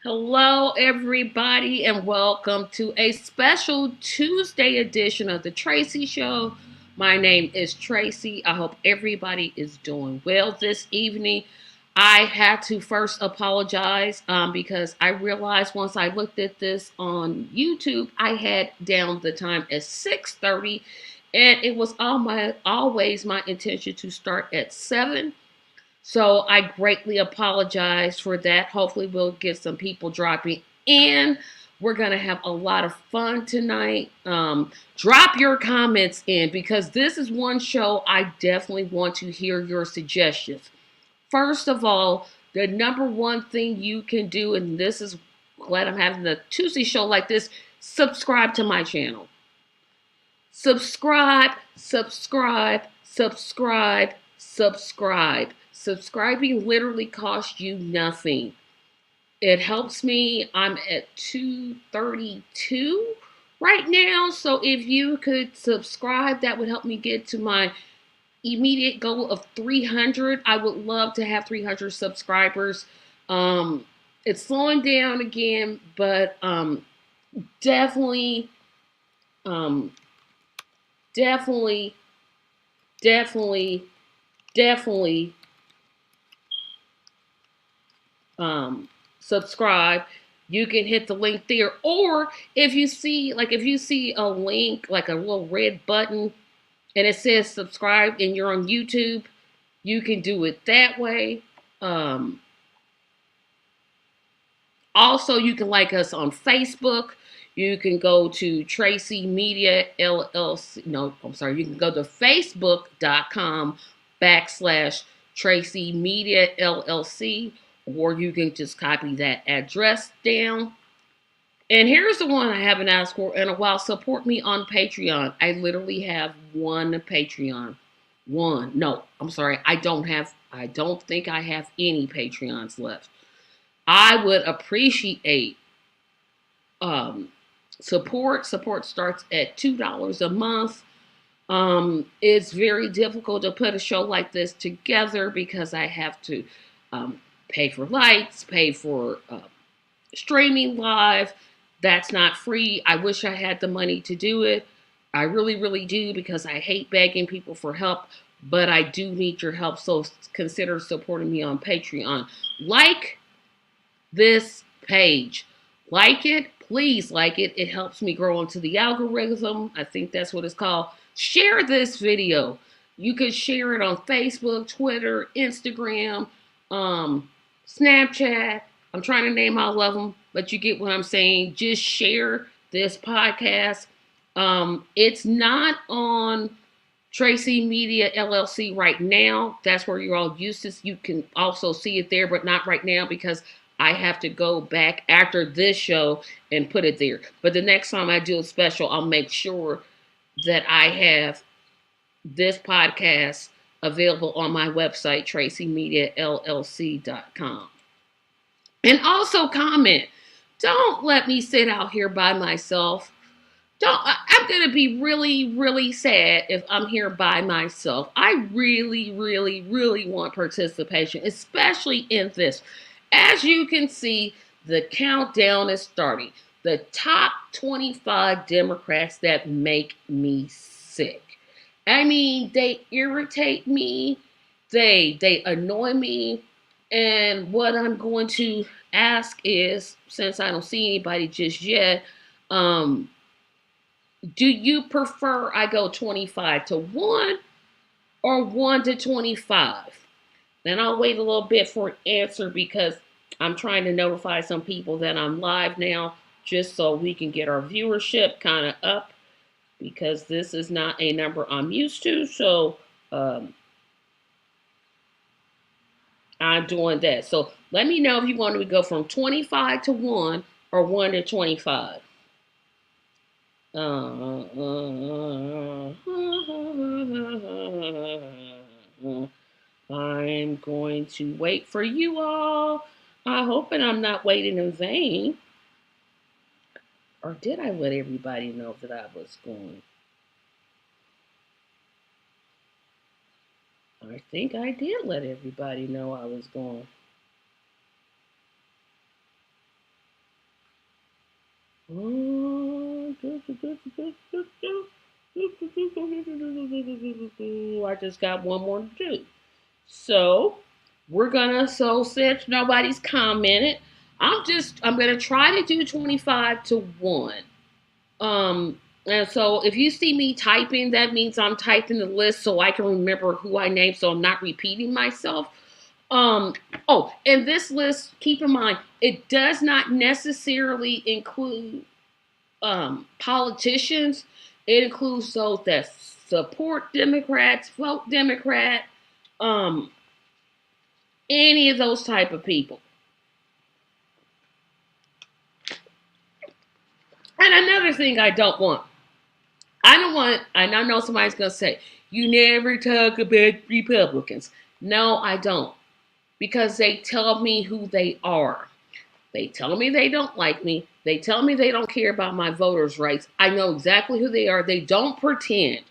Hello, everybody, and welcome to a special Tuesday edition of the Tracy Show. My name is Tracy. I hope everybody is doing well this evening. I had to first apologize because I realized once I looked at this on YouTube, I had down the time as 6:30, and it was always my intention to start at 7. So I greatly apologize for that. Hopefully, we'll get some people dropping in. We're going to have a lot of fun tonight. Drop your comments in because this is one show I definitely want to hear your suggestions. First of all, the number one thing you can do, and this is glad I'm having a Tuesday show like this, subscribe to my channel. Subscribe, subscribe, subscribe, subscribe. Subscribing literally costs you nothing. It helps me. I'm at 232 right now. So if you could subscribe, that would help me get to my immediate goal of 300. I would love to have 300 subscribers. It's slowing down again, but definitely, um, definitely, definitely, definitely subscribe. You can hit the link there, or if you see a link like a little red button and it says subscribe and you're on YouTube, you can do it that way. um Also, you can like us on Facebook. You can go to Tracy Media LLC. No, I'm sorry. You can go to facebook.com/ Tracy Media LLC, or you can just copy that address down. And here's the one I haven't asked for in a while. Support me on Patreon. I literally have one Patreon. One. No, I'm sorry. I don't think I have any Patreons left. I would appreciate um, support. Support starts at $2 a month. It's very difficult to put a show like this together because I have to pay for lights, pay for streaming live. That's not free. I wish I had the money to do it. I really, really do because I hate begging people for help, but I do need your help. So consider supporting me on Patreon. Like this page. Like it, please like it. It helps me grow into the algorithm. I think that's what it's called. Share this video. You can share it on Facebook, Twitter, Instagram, Snapchat. I'm trying to name all of them, but you get what I'm saying. Just share this podcast. It's not on Tracy Media LLC right now. That's where you're all used to. You can also see it there, but not right now because I have to go back after this show and put it there. But the next time I do a special, I'll make sure that I have this podcast available on my website, TRACYMediaLLC.com. And also comment. Don't let me sit out here by myself. I'm going to be really, really sad if I'm here by myself. I really, really, really want participation, especially in this. As you can see, the countdown is starting. The top 25 Democrats that make me sick. I mean, they irritate me. They annoy me. And what I'm going to ask is, since I don't see anybody just yet, do you prefer I go 25 to 1 or 1 to 25? Then I'll wait a little bit for an answer because I'm trying to notify some people that I'm live now just so we can get our viewership kind of up because this is not a number I'm used to. So I'm doing that. So let me know if you want me to go from 25 to 1 or 1 to 25. I'm going to wait for you all. I hope and I'm not waiting in vain. Or did I let everybody know that I was going? I think I did let everybody know I was going. I just got one more to do. So since nobody's commented, I'm gonna try to do 25 to 1. And so if you see me typing, that means I'm typing the list so I can remember who I named so I'm not repeating myself. Um, and this list, keep in mind, it does not necessarily include politicians. It includes those that support Democrats, vote Democrat, um, any of those type of people. And another thing I don't want, and I know somebody's going to say, you never talk about Republicans. No, I don't. Because they tell me who they are. They tell me they don't like me. They tell me they don't care about my voters' rights. I know exactly who they are. They don't pretend.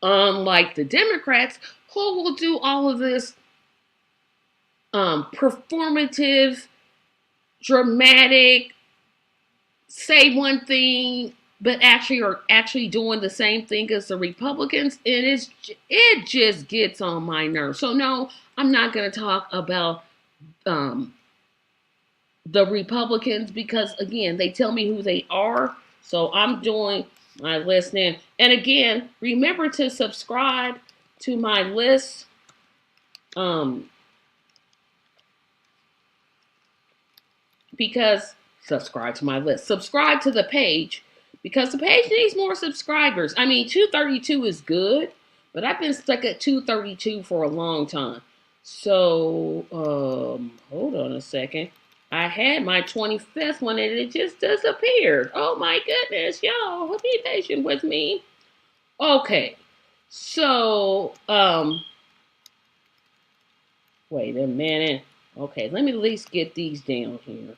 Unlike the Democrats, who will do all of this performative, dramatic, say one thing, but actually are actually doing the same thing as the Republicans, and it just gets on my nerves. So no, I'm not going to talk about um, the Republicans because again, they tell me who they are. So I'm doing my listening, and again, remember to subscribe to my list. Um, because subscribe to my list. Subscribe to the page because the page needs more subscribers. I mean, 232 is good, but I've been stuck at 232 for a long time. So, hold on a second. I had my 25th one and it just disappeared. Oh my goodness, y'all, be patient with me. Okay, so, wait a minute. Okay, let me at least get these down here.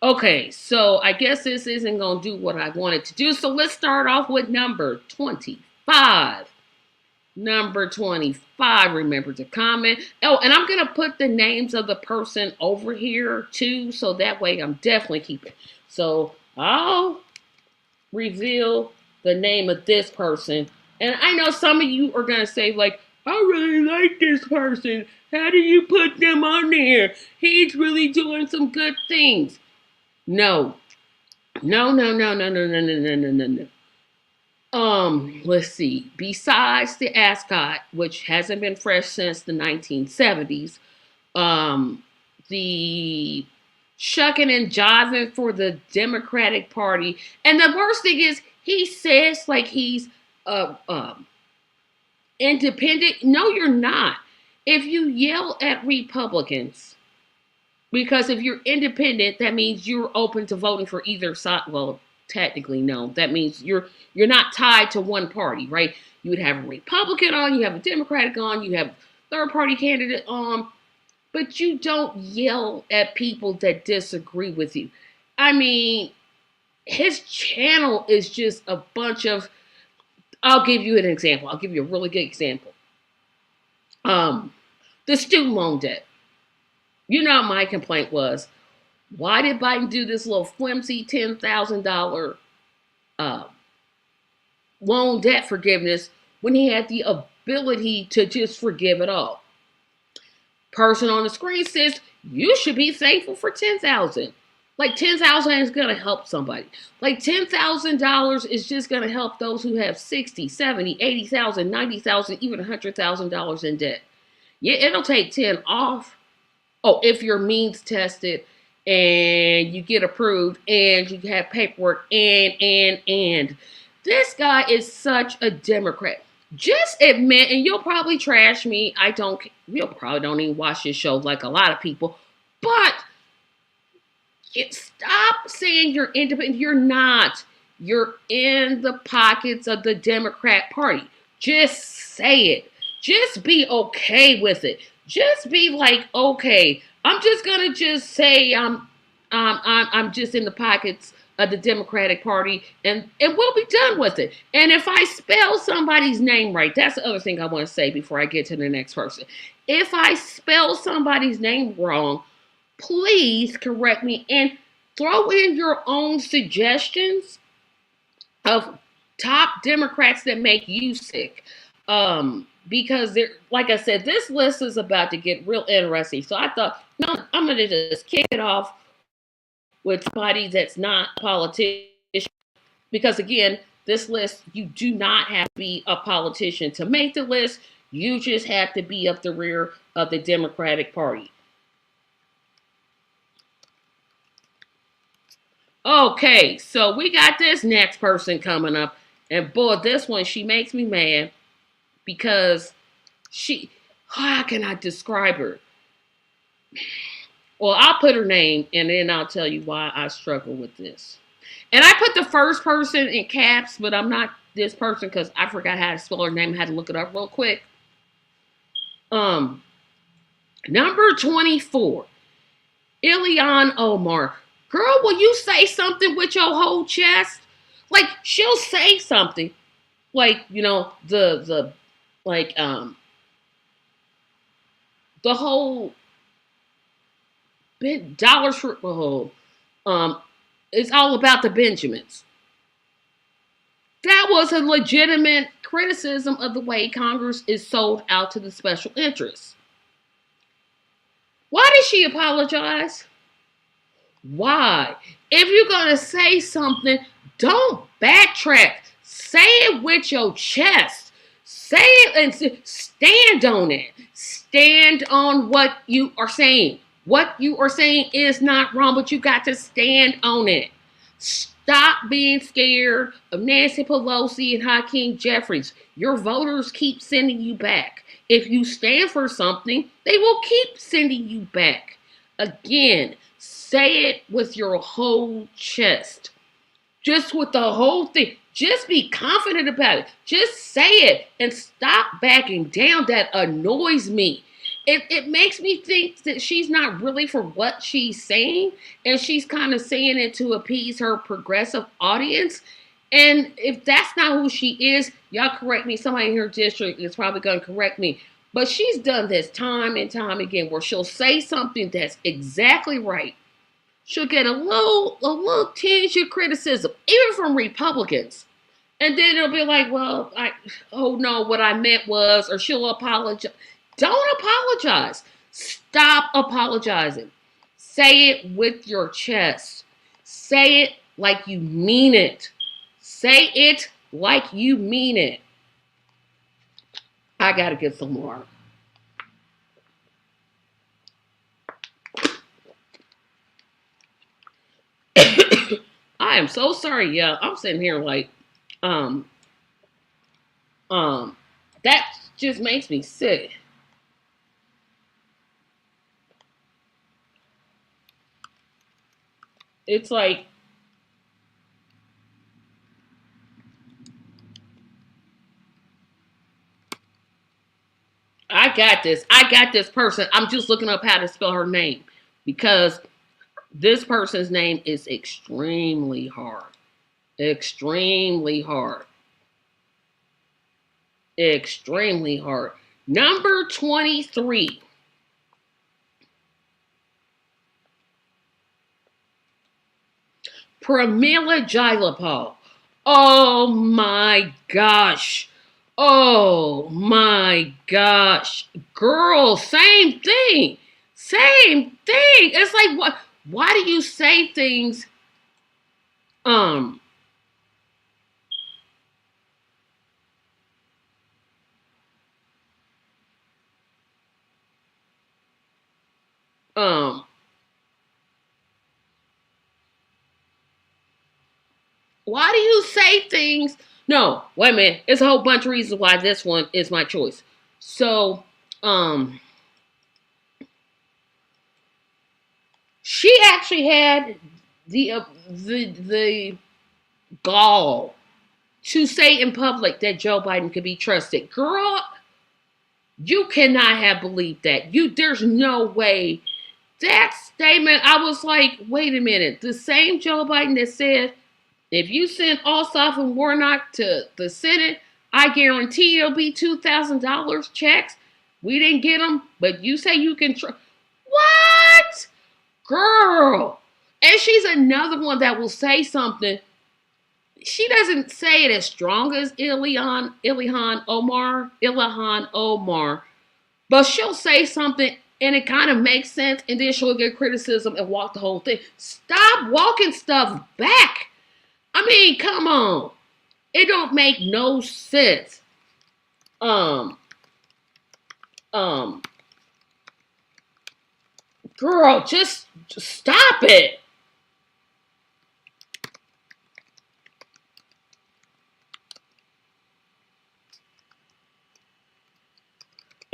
Okay, so I guess this isn't going to do what I wanted to do. So let's start off with number 25. Number 25, remember to comment. Oh, and I'm going to put the names of the person over here too, so that way I'm definitely keeping. So I'll reveal the name of this person. And I know some of you are going to say, like, I really like this person. How do you put them on there? He's really doing some good things. No. No, no, no, no, no, no, no, no, no, no, no. Let's see. Besides the ascot, which hasn't been fresh since the 1970s, the shucking and jiving for the Democratic Party. And the worst thing is, he says like he's independent. No, you're not. If you yell at Republicans, because if you're independent, that means you're open to voting for either side. Well, technically, no. That means you're not tied to one party, right? You would have a Republican on, you have a Democratic on, you have a third party candidate on, but you don't yell at people that disagree with you. I mean, his channel is just a bunch of. I'll give you an example. I'll give you a really good example. The student loan debt. You know, my complaint was, why did Biden do this little flimsy $10,000 loan debt forgiveness when he had the ability to just forgive it all? Person on the screen says, you should be thankful for $10,000. Like $10,000 is going to help somebody. Like $10,000 is just going to help those who have 60, 70, 80,000, 90,000, even $100,000 in debt. Yeah, it'll take 10 off. Oh, if you're means tested and you get approved and you have paperwork and. This guy is such a Democrat. Just admit, and you'll probably trash me. You'll probably don't even watch this show like a lot of people. But stop saying you're independent. You're not. You're in the pockets of the Democrat Party. Just say it. Just be okay with it. Just be like, okay, I'm just gonna just say I'm just in the pockets of the Democratic Party, and we'll be done with it. And if I spell somebody's name right, that's the other thing I want to say before I get to the next person. If I spell somebody's name wrong, please correct me. And throw in your own suggestions of top Democrats that make you sick. Because they're, like I said, this list is about to get real interesting. So I thought, no, I'm going to just kick it off with somebody that's not a politician. Because again, this list, you do not have to be a politician to make the list. You just have to be up the rear of the Democratic Party. Okay, so we got this next person coming up. And boy, this one, she makes me mad because how can I describe her? Well, I'll put her name and then I'll tell you why I struggle with this. And I put the first person in caps, but I'm not this person because I forgot how to spell her name. I had to look it up real quick. Number 24, Ilhan Omar. Girl, will you say something with your whole chest? Like, she'll say something. Like, you know, the whole Dollar Tree, it's all about the Benjamins. That was a legitimate criticism of the way Congress is sold out to the special interests. Why did she apologize? Why? If you're going to say something, don't backtrack. Say it with your chest. Say it and stand on it. Stand on what you are saying. What you are saying is not wrong, but you got to stand on it. Stop being scared of Nancy Pelosi and Hakeem Jeffries. Your voters keep sending you back. If you stand for something, they will keep sending you back. Again, say it with your whole chest. Just with the whole thing. Just be confident about it. Just say it and stop backing down. That annoys me. It makes me think that she's not really for what she's saying, and she's kind of saying it to appease her progressive audience. And if that's not who she is, y'all correct me. Somebody in her district is probably going to correct me. But she's done this time and time again where she'll say something that's exactly right. She'll get a little tinge of criticism, even from Republicans. And then it'll be like, well, oh no, what I meant was, or she'll apologize. Don't apologize. Stop apologizing. Say it with your chest. Say it like you mean it. Say it like you mean it. I gotta get some more. I am so sorry, yeah. I'm sitting here like, that just makes me sick. It's like, I got this. I got this person. I'm just looking up how to spell her name because this person's name is extremely hard. Extremely hard. Extremely hard. Number 23. Pramila Jayapal. Oh my gosh. Oh my gosh. Girl, same thing. Same thing. It's like, what? Why do you say things um um why do you say things? No, wait a minute. It's a whole bunch of reasons why this one is my choice. So, she actually had the gall to say in public that Joe Biden could be trusted. Girl, you cannot have believed that. There's no way. That statement, I was like, wait a minute. The same Joe Biden that said, if you send Ossoff and Warnock to the Senate, I guarantee it'll be $2,000 checks. We didn't get them, but you say you can trust. What? Girl, And she's another one that will say something. She doesn't say it as strong as Ilhan Omar, but she'll say something and it kind of makes sense, and then she'll get criticism and walk the whole thing. Stop walking stuff back. I mean, come on. It don't make no sense. Um, um, Girl, just stop it.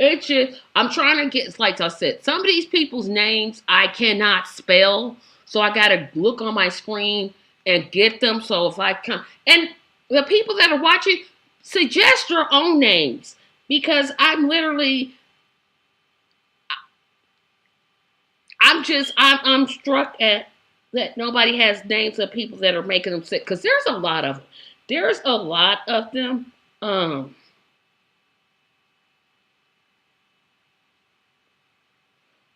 It's just, I'm trying to get, like I said, some of these people's names I cannot spell. So I got to look on my screen and get them. So if I come, and the people that are watching, suggest your own names. Because I'm struck at that nobody has names of people that are making them sick. Because there's a lot of them. There's a lot of them.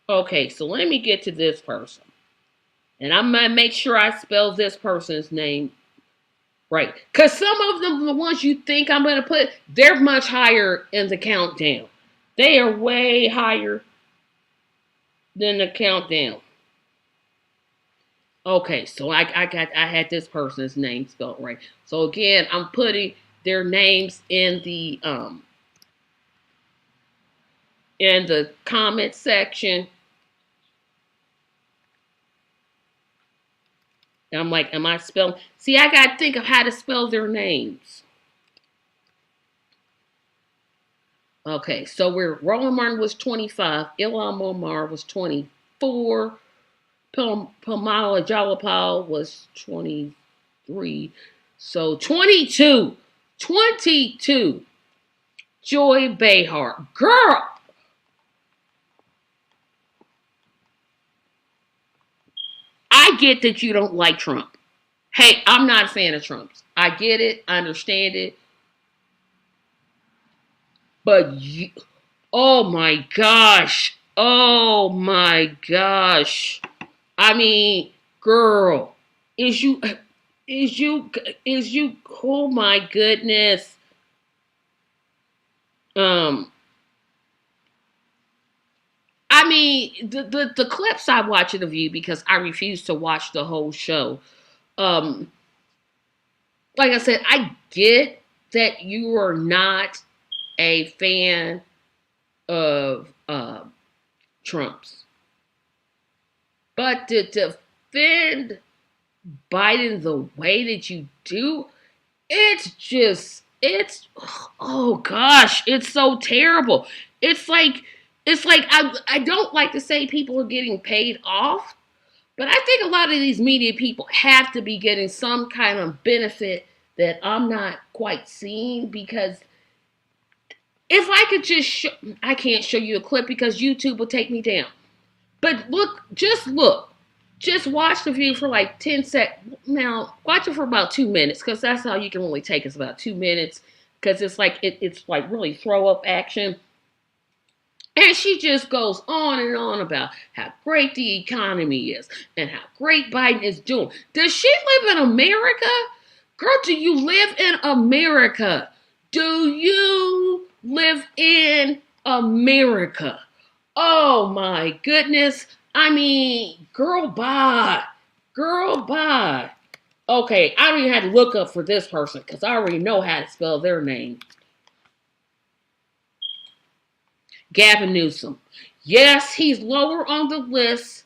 Okay, so let me get to this person. And I'm going to make sure I spell this person's name right. Because some of them, the ones you think I'm going to put, they're much higher in the countdown. They are way higher than the countdown. Okay, so I had this person's name spelled right. So again, I'm putting their names in the comment section. And I'm like, am I spelling? See, I got to think of how to spell their names. Okay, so Roland Martin was 25, Ilhan Omar was 24, Pamela Jalapal was 23, so 22, 22, Joy Behar. Girl, I get that you don't like Trump. Hey, I'm not a fan of Trump's. I get it. I understand it. But you, oh my gosh. Oh my gosh. I mean, girl, is you, oh my goodness. Um, I mean, the clips I watch of you because I refuse to watch the whole show. Um, like I said, I get that you are not a fan of Trump's, but to defend Biden the way that you do, it's oh gosh, it's so terrible. It's like I don't like to say people are getting paid off, but I think a lot of these media people have to be getting some kind of benefit that I'm not quite seeing because if I could I can't show you a clip because YouTube will take me down. But look. Just watch the video for like 10 seconds. Now, watch it for about 2 minutes because that's how you can really take it's about 2 minutes because it's like really throw up action. And she just goes on and on about how great the economy is and how great Biden is doing. Does she live in America? Girl, do you live in America? Do you live in America? Oh my goodness. I mean, girl, bye. Girl, bye. Okay, I don't even have to look up for this person because I already know how to spell their name. Gavin Newsom. Yes, he's lower on the list.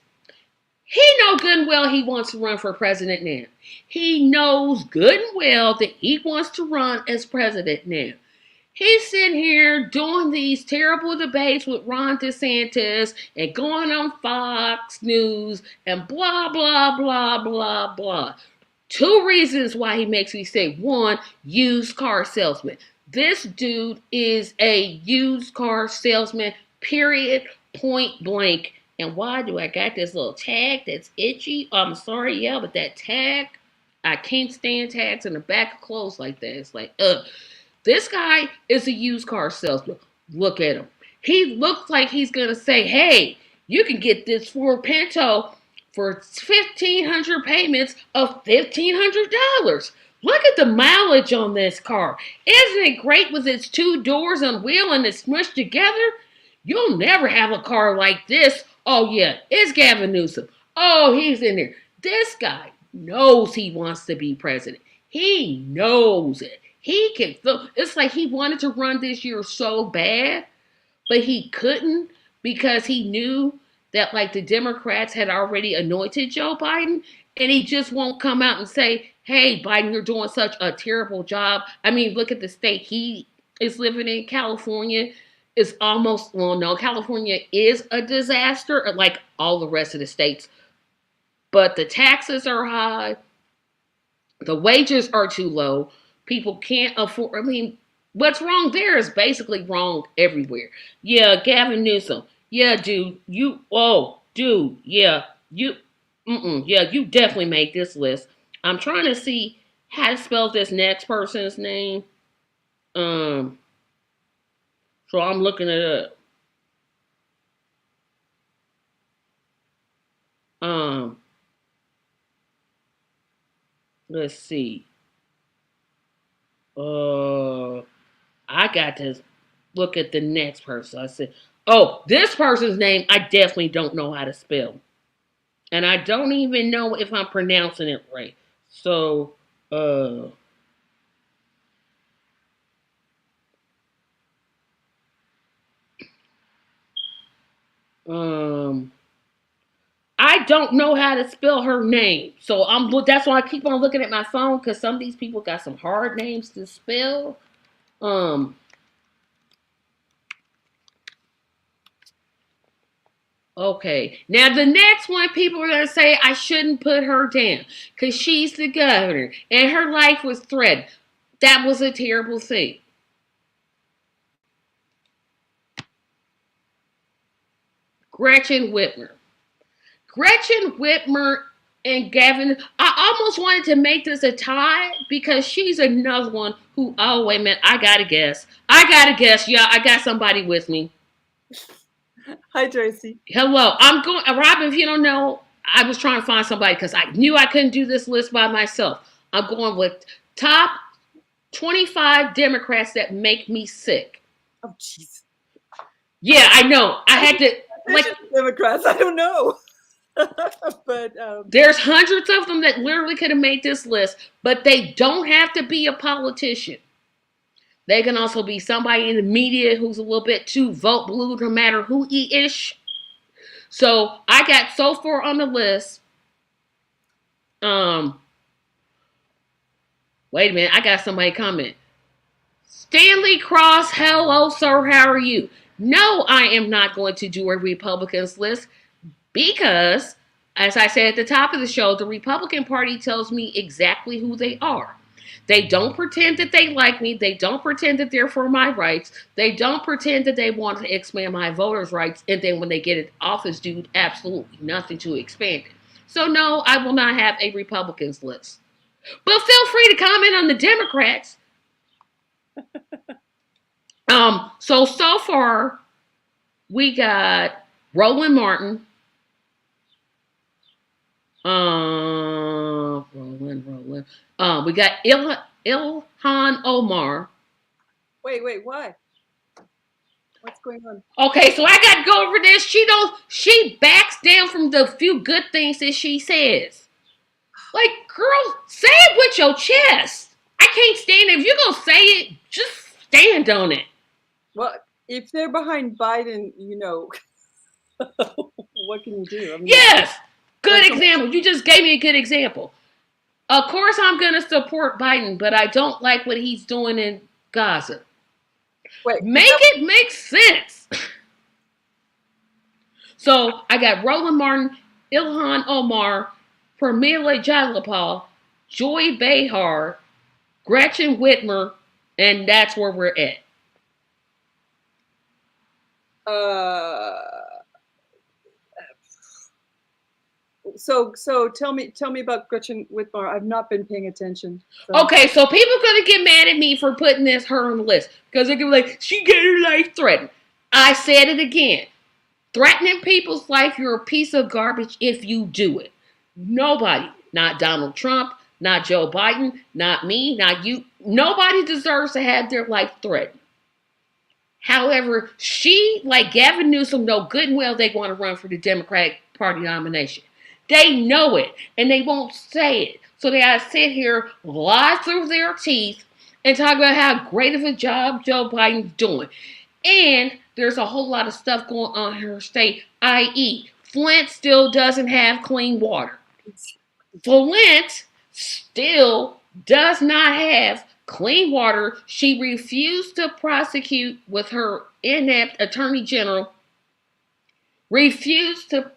He knows good and well he wants to run for president now. He knows good and well that he wants to run as president now. He's sitting here doing these terrible debates with Ron DeSantis and going on Fox News and blah, blah, blah, blah, blah. 2 reasons why he makes me say. 1, used car salesman. This dude is a used car salesman, period, point blank. And why do I got this little tag that's itchy? I'm sorry, yeah, but that tag, I can't stand tags in the back of clothes like that. It's like, ugh. This guy is a used car salesman. Look at him. He looks like he's going to say, hey, you can get this Ford Pinto for 1,500 payments of $1,500. Look at the mileage on this car. Isn't it great with its 2 doors on wheel and it's smushed together? You'll never have a car like this. Oh yeah, it's Gavin Newsom. Oh, he's in there. This guy knows he wants to be president. He knows it. He can feel, it's like he wanted to run this year so bad, but he couldn't because he knew that like the Democrats had already anointed Joe Biden, and he just won't come out and say, "Hey, Biden, you're doing such a terrible job." I mean, look at the state he is living in. California is almost, well, no, California is a disaster, like all the rest of the states. But the taxes are high, the wages are too low. People can't afford. I mean, what's wrong there is basically wrong everywhere. Yeah, Gavin Newsom. Yeah, dude. Dude. Yeah, you. Yeah, you definitely make this list. I'm trying to see how to spell this next person's name. Um, so I'm looking it up. Um, let's see. Uh, I got to look at the next person. I said, oh, this person's name I definitely don't know how to spell. And I don't even know if I'm pronouncing it right. So, uh, um, I don't know how to spell her name. So that's why I keep on looking at my phone because some of these people got some hard names to spell. Um, Okay. Now the next one, people are gonna say I shouldn't put her down because she's the governor and her life was threatened. That was a terrible thing. Gretchen Whitmer. Gretchen Whitmer and Gavin. I almost wanted to make this a tie because she's another one who. Oh wait a minute. I gotta guess. Yeah, I got somebody with me. Hi, Tracy. Hello. I'm going. Robin, if you don't know, I was trying to find somebody because I knew I couldn't do this list by myself. I'm going with top 25 Democrats that make me sick. Oh, jeez. Yeah, I know. I had to, like, Democrats. I don't know. But there's hundreds of them that literally could have made this list, but they don't have to be a politician. They can also be somebody in the media who's a little bit too vote blue, no matter who he is. So I got so far on the list. Wait a minute, I got somebody comment. Stanley Cross, hello, sir, how are you? No, I am not going to do a Republicans list because, as I said at the top of the show, the Republican Party tells me exactly who they are. They don't pretend that they like me. They don't pretend that they're for my rights. They don't pretend that they want to expand my voters' rights. And then when they get in office, do absolutely nothing to expand it. So no, I will not have a Republicans list. But feel free to comment on the Democrats. So far, we got Roland Martin. Roland. We got Ilhan Omar. Wait, why? What's going on? Okay, so I got to go over this. She backs down from the few good things that she says. Like, girl, say it with your chest. I can't stand it. If you're going to say it, just stand on it. Well, if they're behind Biden, what can you do? I mean, yes, good example. You just gave me a good example. Of course, I'm going to support Biden, but I don't like what he's doing in Gaza. Wait, make it make sense. So I got Roland Martin, Ilhan Omar, Pramila Jayapal, Joy Behar, Gretchen Whitmer, and that's where we're at. So tell me about Gretchen Whitmer. I've not been paying attention. So. Okay, so people are gonna get mad at me for putting her on the list because they're gonna be like, she got her life threatened. I said it again. threatening people's life, you're a piece of garbage if you do it. Nobody, not Donald Trump, not Joe Biden, not me, not you, nobody deserves to have their life threatened. However, she, like Gavin Newsom, know good and well they want to run for the Democratic Party nomination. They know it, and they won't say it. So they gotta sit here, lie through their teeth, and talk about how great of a job Joe Biden's doing. And there's a whole lot of stuff going on in her state, i.e., Flint still doesn't have clean water. Flint still does not have clean water. She refused to prosecute with her inept attorney general, refused to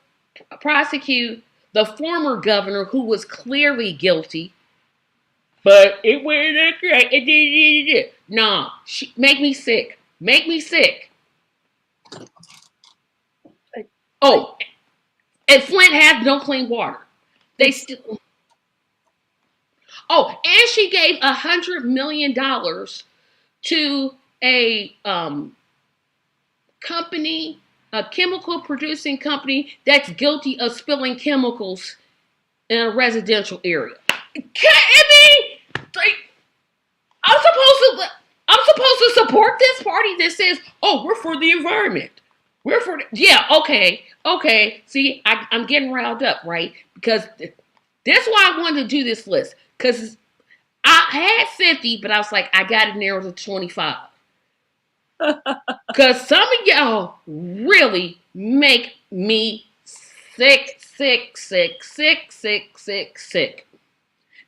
prosecute the former governor who was clearly guilty. But it went great. No, make me sick. Make me sick. Oh, and Flint has no clean water. They still. Oh, and she gave $100 million to a company, a chemical producing company that's guilty of spilling chemicals in a residential area. I mean, like, I'm supposed to support this party that says, "Oh, we're for the environment. We're for yeah, okay. See, I'm getting riled up, right? Because that's why I wanted to do this list. Because I had 50, but I was like, I got to narrow to 25. Because some of y'all really make me sick.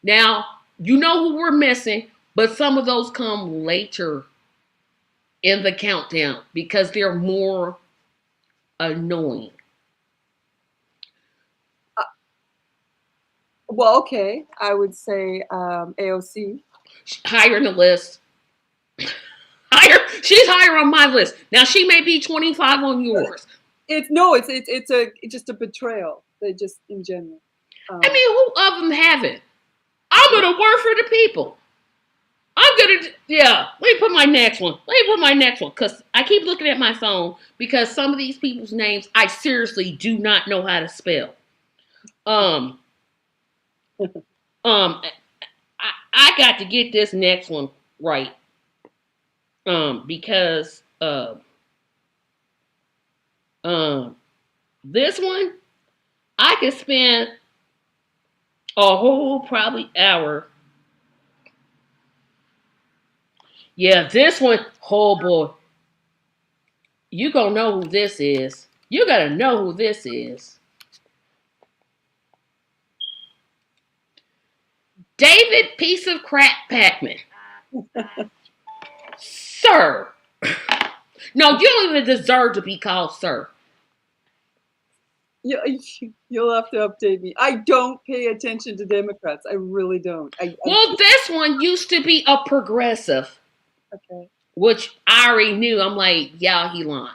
Now, you know who we're missing, but some of those come later in the countdown because they're more annoying. Well, okay. I would say AOC. Higher in the list. She's higher on my list. Now she may be 25 on yours. It's just a betrayal. They just in general. I mean, who of them haven't? I'm gonna work for the people. Let me put my next one. Because I keep looking at my phone because some of these people's names I seriously do not know how to spell. I got to get this next one right. Because this one I could spend a whole probably hour. Yeah, this one, oh boy. You gonna know who this is. You gotta know who this is. David Piece of Crap Packman. Sir. No, you don't even deserve to be called sir. You'll have to update me. I don't pay attention to Democrats. I really don't. Well, this one used to be a progressive. Okay. Which I already knew. I'm like, yeah, he lying.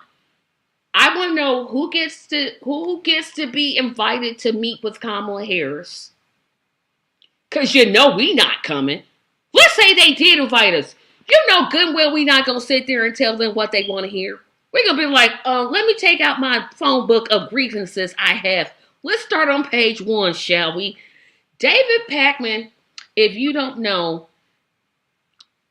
I want to know who gets to be invited to meet with Kamala Harris. Cause you know we not coming. Let's say they did invite us. You know good and well we not gonna sit there and tell them what they want to hear. We're gonna be like, let me take out my phone book of grievances I have. Let's start on page 1, shall we? David Packman, if you don't know,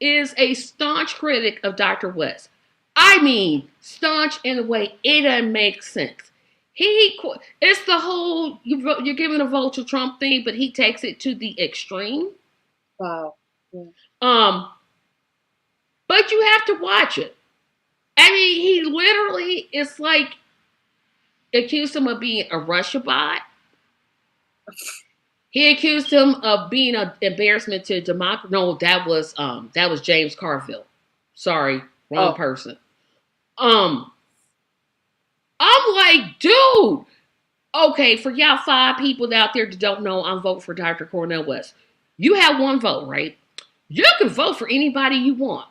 is a staunch critic of Dr. West. I mean, staunch in a way it doesn't make sense. It's the whole you're giving a vote to Trump thing, but he takes it to the extreme. Wow. Yeah. But you have to watch it. I mean, he literally is like accused him of being a Russia bot. He accused him of being an embarrassment to democracy. No, that was James Carville. Sorry, wrong person. I'm like, dude. Okay, for y'all 5 people out there that don't know, I'm voting for Dr. Cornel West. You have 1 vote, right? You can vote for anybody you want.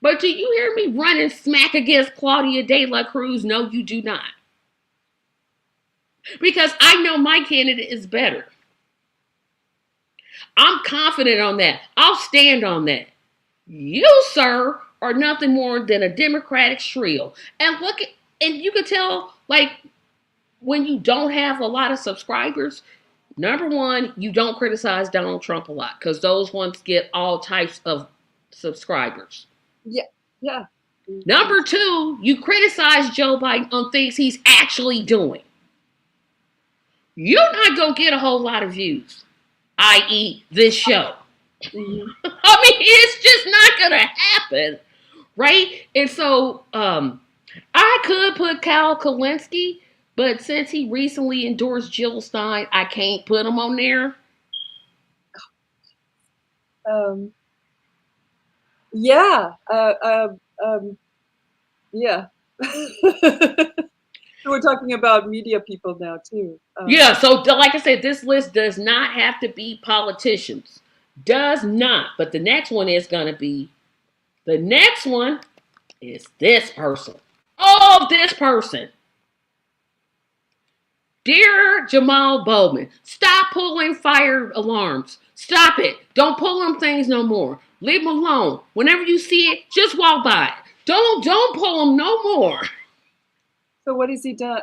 But do you hear me running smack against Claudia De La Cruz? No, you do not. Because I know my candidate is better. I'm confident on that. I'll stand on that. You, sir, are nothing more than a Democratic shrill. And and you could tell, like, when you don't have a lot of subscribers, number one, you don't criticize Donald Trump a lot because those ones get all types of subscribers. Yeah, yeah. Number two, you criticize Joe Biden on things he's actually doing. You're not going to get a whole lot of views, i.e., this show. Mm-hmm. I mean, it's just not going to happen, right? And so I could put Kyle Kalinske, but since he recently endorsed Jill Stein, I can't put him on there. Yeah. Yeah. So we're talking about media people now too. Yeah, so like I said, this list does not have to be politicians. Does not. But the next one is going to be, the next one is this person. Oh, this person. Dear Jamal Bowman, stop pulling fire alarms. Stop it. Don't pull them things no more. Leave them alone. Whenever you see it, just walk by it. Don't pull them no more. So what has he done?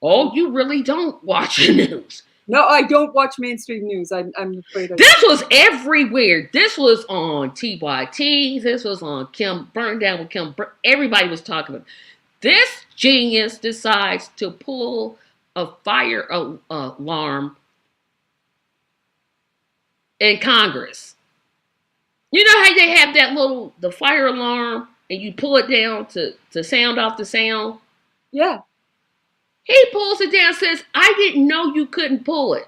Oh, you really don't watch the news. No, I don't watch mainstream news. I'm afraid I This was everywhere. This was on TYT. This was on Kim Burn Down with Kim. Everybody was talking about it. This genius decides to pull a fire alarm in Congress. You know how they have that the fire alarm and you pull it down to sound off the sound? Yeah. He pulls it down and says, I didn't know you couldn't pull it.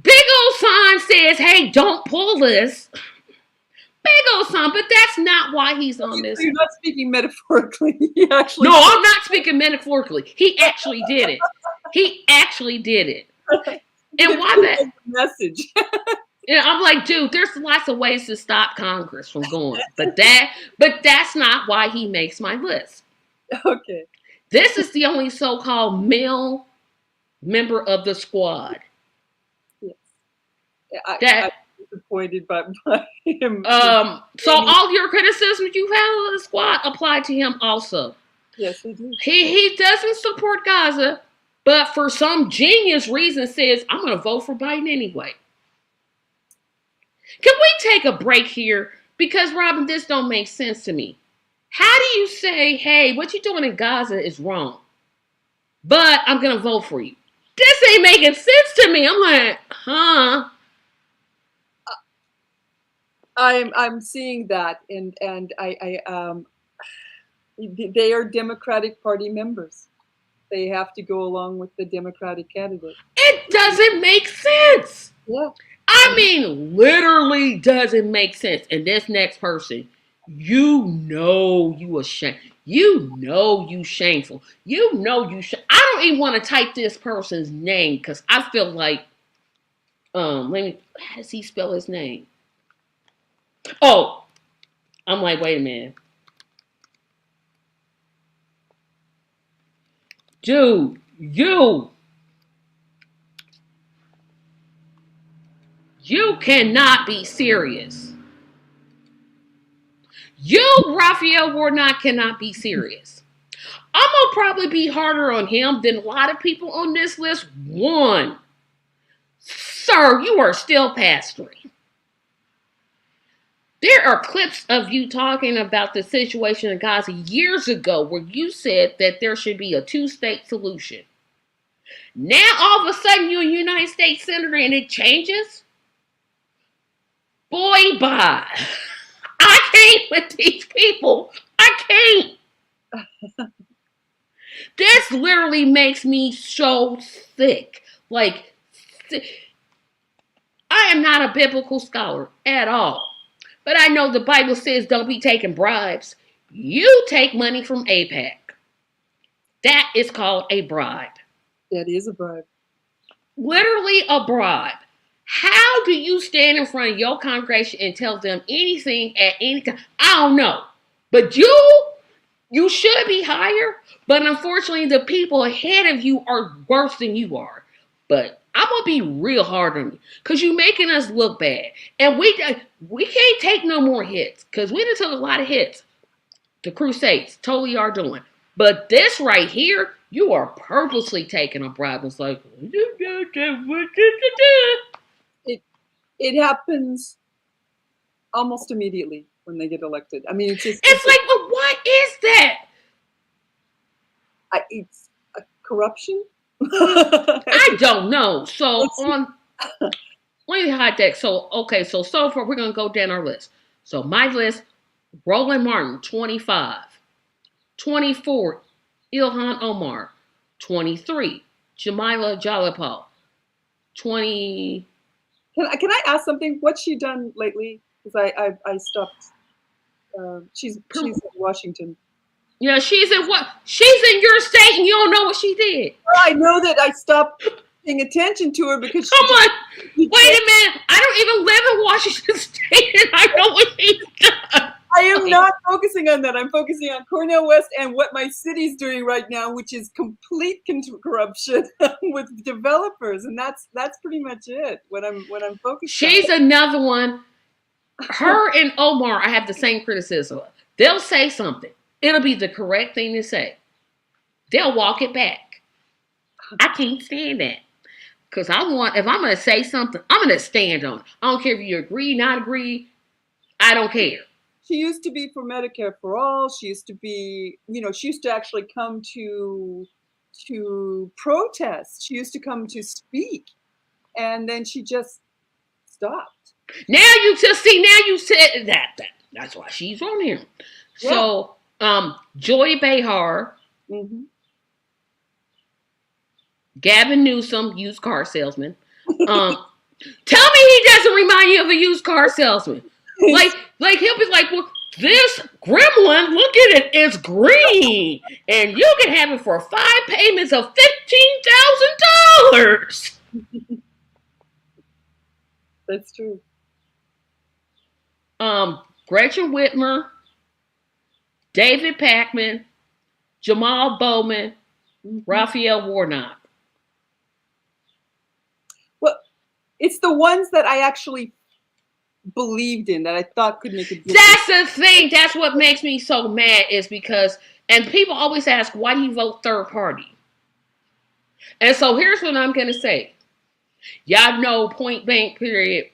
Big old sign says, hey, don't pull this. Big old sign, but that's not why he's on this. You're not speaking metaphorically. He actually. No, I'm not speaking metaphorically. He actually did it. He actually did it. And why that message? Yeah, I'm like, dude, there's lots of ways to stop Congress from going. But that's not why he makes my list. Okay. This is the only so-called male member of the squad. Yes. I'm disappointed by him. So all your criticisms you have of the squad apply to him also. Yes, he do. He doesn't support Gaza, but for some genius reason says, I'm going to vote for Biden anyway. Can we take a break here? Because, Robin, this don't make sense to me. How do you say, hey, what you're doing in Gaza is wrong, but I'm going to vote for you? This ain't making sense to me. I'm like, huh? I'm seeing that, and they are Democratic Party members. They have to go along with the Democratic candidate. It doesn't make sense. Yeah. I mean, literally doesn't make sense. And this next person, you know you ashamed. You know you shameful. You know you I don't even want to type this person's name because I feel like, how does he spell his name? Oh, I'm like, wait a minute. Dude, you cannot be serious. You, Raphael Warnock, cannot be serious. I'm going to probably be harder on him than a lot of people on this list. One, sir, you are still pastoring. There are clips of you talking about the situation in Gaza years ago where you said that there should be a two-state solution. Now, all of a sudden, you're a United States Senator and it changes? Boy, bye. I can't with these people. I can't. This literally makes me so sick. Like, I am not a biblical scholar at all. But I know the Bible says don't be taking bribes. You take money from AIPAC. That is called a bribe. That is a bribe. Literally a bribe. How do you stand in front of your congregation and tell them anything at any time? I don't know. But you should be higher. But unfortunately, the people ahead of you are worse than you are. But I'm going to be real hard on you because you're making us look bad. And we can't take no more hits because we done took a lot of hits. The Crusades totally are doing. But this right here, you are purposely taking a bribe. It's like, It happens almost immediately when they get elected. I mean, it's like, well, what is that? it's corruption. I don't know. So let me hide that. So okay, so far we're gonna go down our list. So my list: Roland Martin, 25. 24, Ilhan Omar. 23, Jamila Jalapal. 20. Can I ask something? What's she done lately? Because I stopped. She's in Washington. Yeah, she's in what? She's in your state, and you don't know what she did. Well, I know that I stopped paying attention to her because Come on, wait a minute. I don't even live in Washington State, and I know what she's done. I am not focusing on that. I'm focusing on Cornel West and what my city's doing right now, which is complete corruption with developers, and that's pretty much it. What I'm focused. She's on. Another one. Her and Omar, I have the same criticism. They'll say something. It'll be the correct thing to say. They'll walk it back. I can't stand that. Because if I'm going to say something, I'm going to stand on it. I don't care if you agree, not agree. I don't care. She used to be for Medicare for all. She used to be, she used to actually come to protest. She used to come to speak. And then she just stopped. Now you said that. That's why she's on here. Yeah. So, Joy Behar, Gavin Newsom, used car salesman. Tell me he doesn't remind you of a used car salesman. Like he'll be like, well, this gremlin, look at it, it's green, and you can have it for 5 payments of $15,000. That's true. Gretchen Whitmer, David Packman, Jamal Bowman, Raphael Warnock. Well, it's the ones that I actually believed in, that I thought could make a difference. That's the thing. That's what makes me so mad, is because, and people always ask, why do you vote third party? And so here's what I'm going to say. Y'all know, point blank period,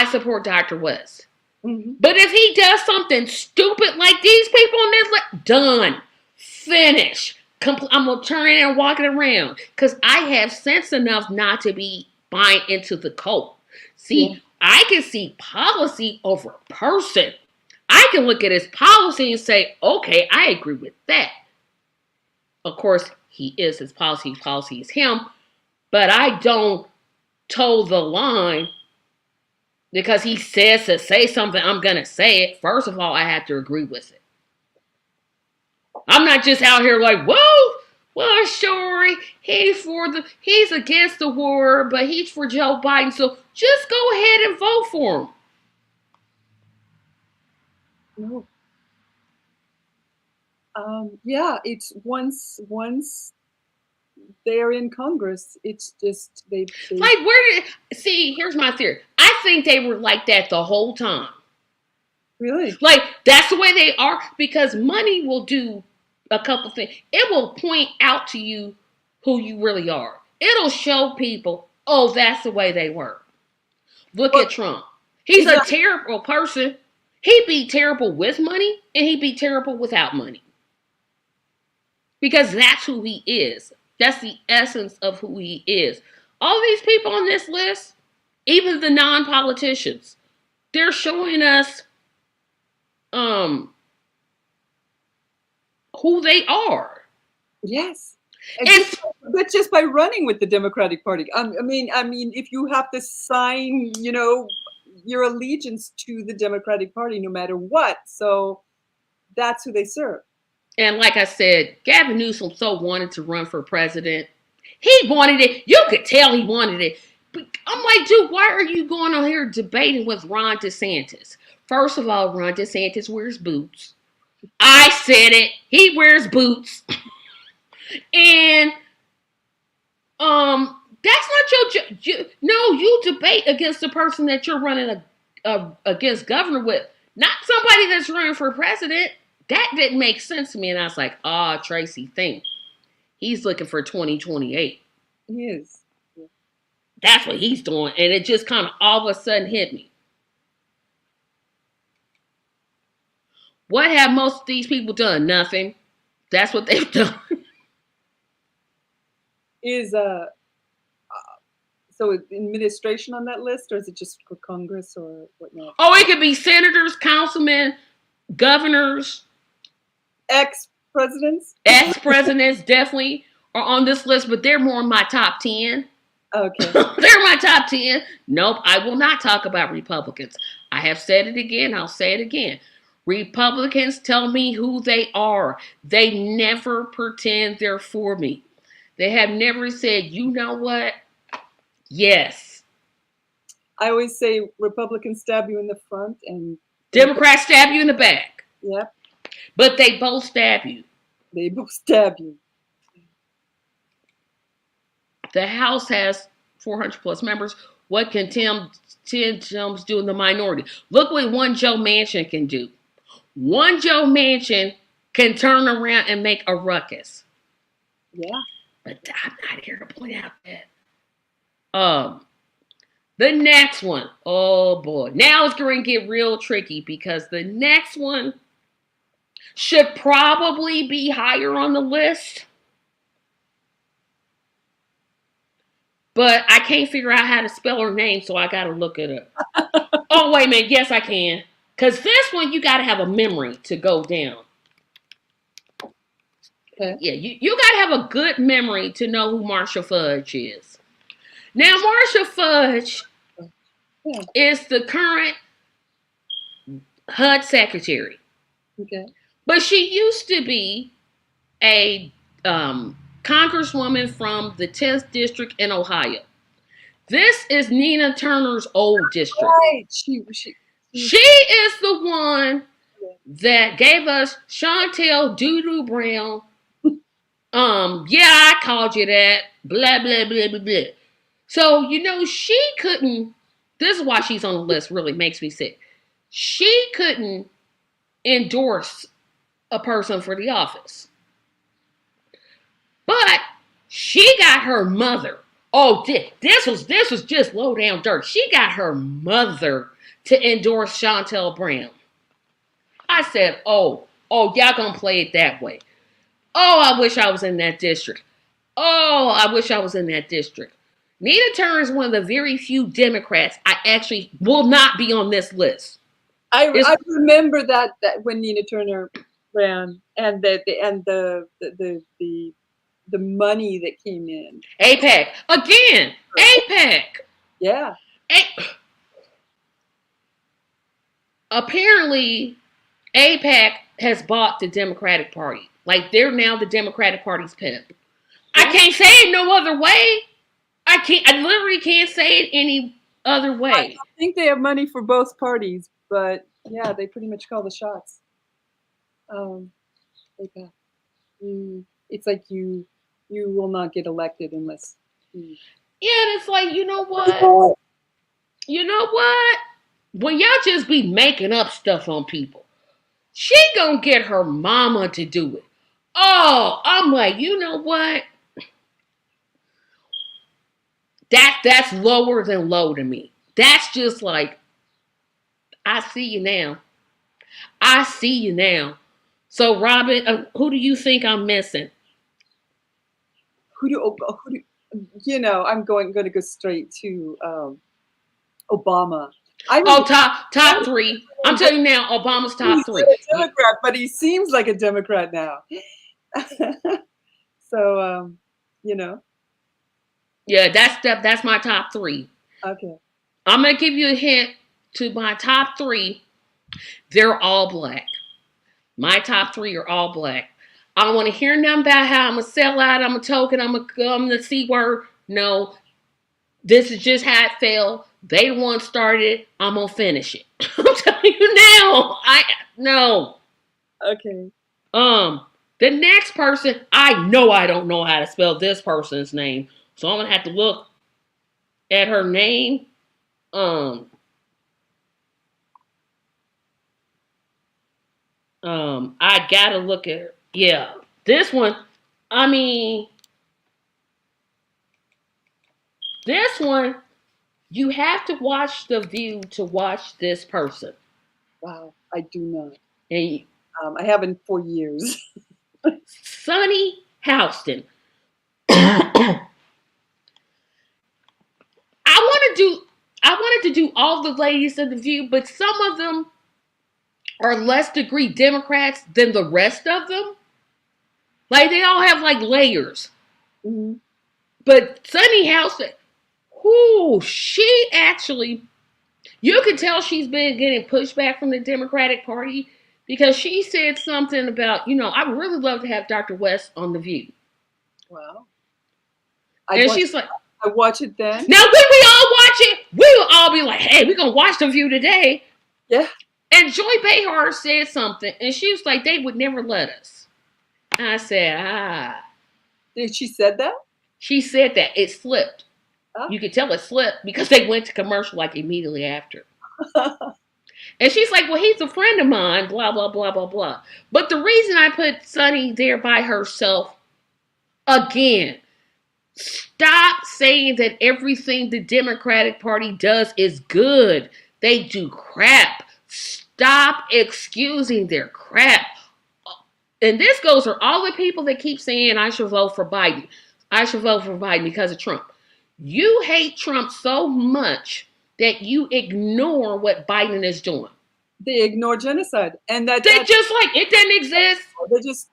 I support Dr. West. But if he does something stupid like these people on this list, done. Finish. I'm going to turn it and walk it around. Because I have sense enough not to be buying into the cult. See, I can see policy over person. I can look at his policy and say, okay, I agree with that. Of course, he is his policy. His policy is him. But I don't toe the line because he says to say something, I'm going to say it. First of all, I have to agree with it. I'm not just out here like, whoa, well, sure, he's against the war, but he's for Joe Biden, so just go ahead and vote for him. No. Yeah, it's once they're in Congress, it's just they like, here's my theory. I think they were like that the whole time. Really? Like, that's the way they are, because money will do a couple things. It will point out to you who you really are. It'll show people, oh, that's the way they were. Look at Trump. He's a terrible person. He'd be terrible with money, and he'd be terrible without money. Because that's who he is. That's the essence of who he is. All these people on this list, even the non-politicians, they're showing us who they are. Yes. But just by running with the Democratic Party. I mean, if you have to sign, your allegiance to the Democratic Party no matter what. So that's who they serve. And like I said, Gavin Newsom so wanted to run for president. He wanted it. You could tell he wanted it. But I'm like, dude, why are you going on here debating with Ron DeSantis? First of all, Ron DeSantis wears boots. I said it. He wears boots. And that's not your no, you debate against the person that you're running against governor with not somebody that's running for president. That didn't make sense to me. And I was like, Tracy, think. He's looking for 2028. He is. Yeah. That's what he's doing. And it just kind of all of a sudden hit me. What have most of these people done? Nothing. That's what they've done. Is so administration on that list, or is it just for Congress or whatnot? Oh, it could be senators, councilmen, governors, ex-presidents. Ex-presidents definitely are on this list, but they're more in my top 10. Okay. They're my top 10. Nope, I will not talk about Republicans. I have said it again. I'll say it again. Republicans tell me who they are. They never pretend they're for me. They have never said, you know what? Yes. I always say Republicans stab you in the front and Democrats stab you in the back. Yep. But they both stab you. They both stab you. The House has 400 plus members. What can Tim Tims do in the minority? Look what one Joe Manchin can do. One Joe Manchin can turn around and make a ruckus. Yeah. But I'm not here to point out that. The next one. Oh boy. Now it's going to get real tricky because the next one should probably be higher on the list. But I can't figure out how to spell her name, so I got to look it up. Oh, wait a minute. Yes, I can. Because this one, you got to have a memory to go down. Okay. Yeah, you got to have a good memory to know who Marcia Fudge is. Now, Marcia Fudge is the current HUD secretary. Okay. But she used to be a congresswoman from the 10th district in Ohio. This is Nina Turner's old district. Right. She is the one that gave us Chantel Doodoo Brown. Yeah, I called you that. Blah, blah, blah, blah, blah. So, she couldn't. This is why she's on the list, really makes me sick. She couldn't endorse a person for the office. But she got her mother. Oh, this was just low down dirt. She got her mother to endorse Chantel Brown. I said, oh, y'all gonna play it that way. Oh, I wish I was in that district. Oh, I wish I was in that district. Nina Turner is one of the very few Democrats I actually will not be on this list. I remember that when Nina Turner ran and the money that came in. APAC. Again, APAC. Yeah. Apparently, APAC has bought the Democratic Party. Like, they're now the Democratic Party's pimp. Yeah. I can't say it no other way. I literally can't say it any other way. I think they have money for both parties, but yeah, they pretty much call the shots. APAC. It's like you will not get elected unless. Yeah, and it's like, you know what? When y'all just be making up stuff on people, she gonna get her mama to do it. Oh, I'm like, you know what? That's lower than low to me. That's just like, I see you now. I see you now. So, Robin, who do you think I'm missing? I'm going to go straight to Obama. Top three. I'm telling you now, Obama's top three. He's a Democrat, but he seems like a Democrat now. So, Yeah, that's my top three. Okay. I'm gonna give you a hint to my top three. They're all black. My top three are all black. I don't want to hear nothing about how I'm a sellout, I'm a token, I'm the C word. No, this is just how it fell. They the one started it. I'm gonna finish it. I'm telling you now. No. Okay. The next person, I know I don't know how to spell this person's name. So I'm gonna have to look at her name. I gotta look at, yeah, this one. I mean, this one, you have to watch The View to watch this person. Wow, I do not. And I haven't for years. Sunny Houston. I want to do. I wanted to do all the ladies of The View, but some of them are less degree Democrats than the rest of them. Like they all have like layers. Mm-hmm. But Sunny Houston, whoo, she actually, you can tell she's been getting pushback from the Democratic Party because she said something about, I would really love to have Dr. West on The View. Wow. And she's like, I watch it then. Now when we all watch it, we will all be like, hey, we're going to watch The View today. Yeah. And Joy Behar said something, and she was like, they would never let us. And I said, Did she said that? She said that. It slipped. You could tell it slipped because they went to commercial like immediately after. And she's like, well, he's a friend of mine, blah, blah, blah, blah, blah. But the reason I put Sunny there by herself, again, stop saying that everything the Democratic Party does is good. They do crap. Stop excusing their crap. And this goes for all the people that keep saying, I should vote for Biden. I should vote for Biden because of Trump. You hate Trump so much that you ignore what Biden is doing. They ignore genocide, and they just like it doesn't exist. They just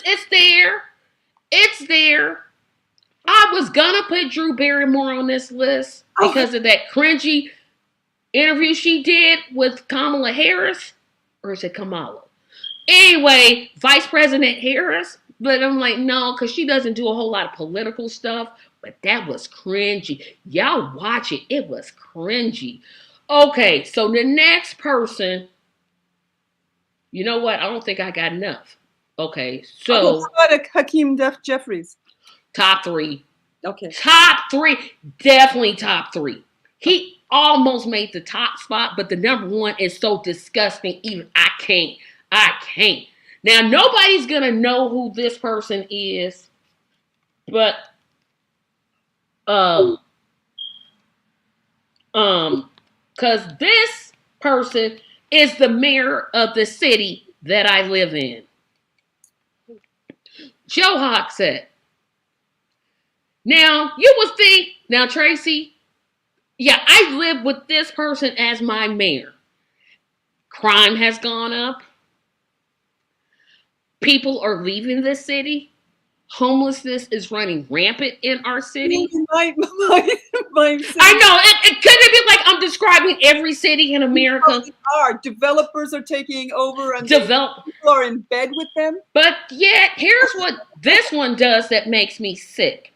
it's there. It's there. I was gonna put Drew Barrymore on this list because of that cringy interview she did with Kamala Harris, or is it Kamala? Anyway, Vice President Harris. But I'm like, no, because she doesn't do a whole lot of political stuff. But that was cringy. Y'all watch it. It was cringy. Okay, so the next person, you know what? I don't think I got enough. Okay, so. How about Hakeem Jeffries? Top 3. Okay. Top 3. Definitely top 3. He almost made the top spot, but the number 1 is so disgusting. Even I can't. Now, nobody's going to know who this person is, but, because this person is the mayor of the city that I live in. Joe Hogsett. Now, you would think, now, Tracy, yeah, I live with this person as my mayor. Crime has gone up. People are leaving this city. Homelessness is running rampant in our city. My city. I know. It couldn't be like I'm describing every city in America. Developers are taking over and people are in bed with them. But yet, here's what this one does that makes me sick.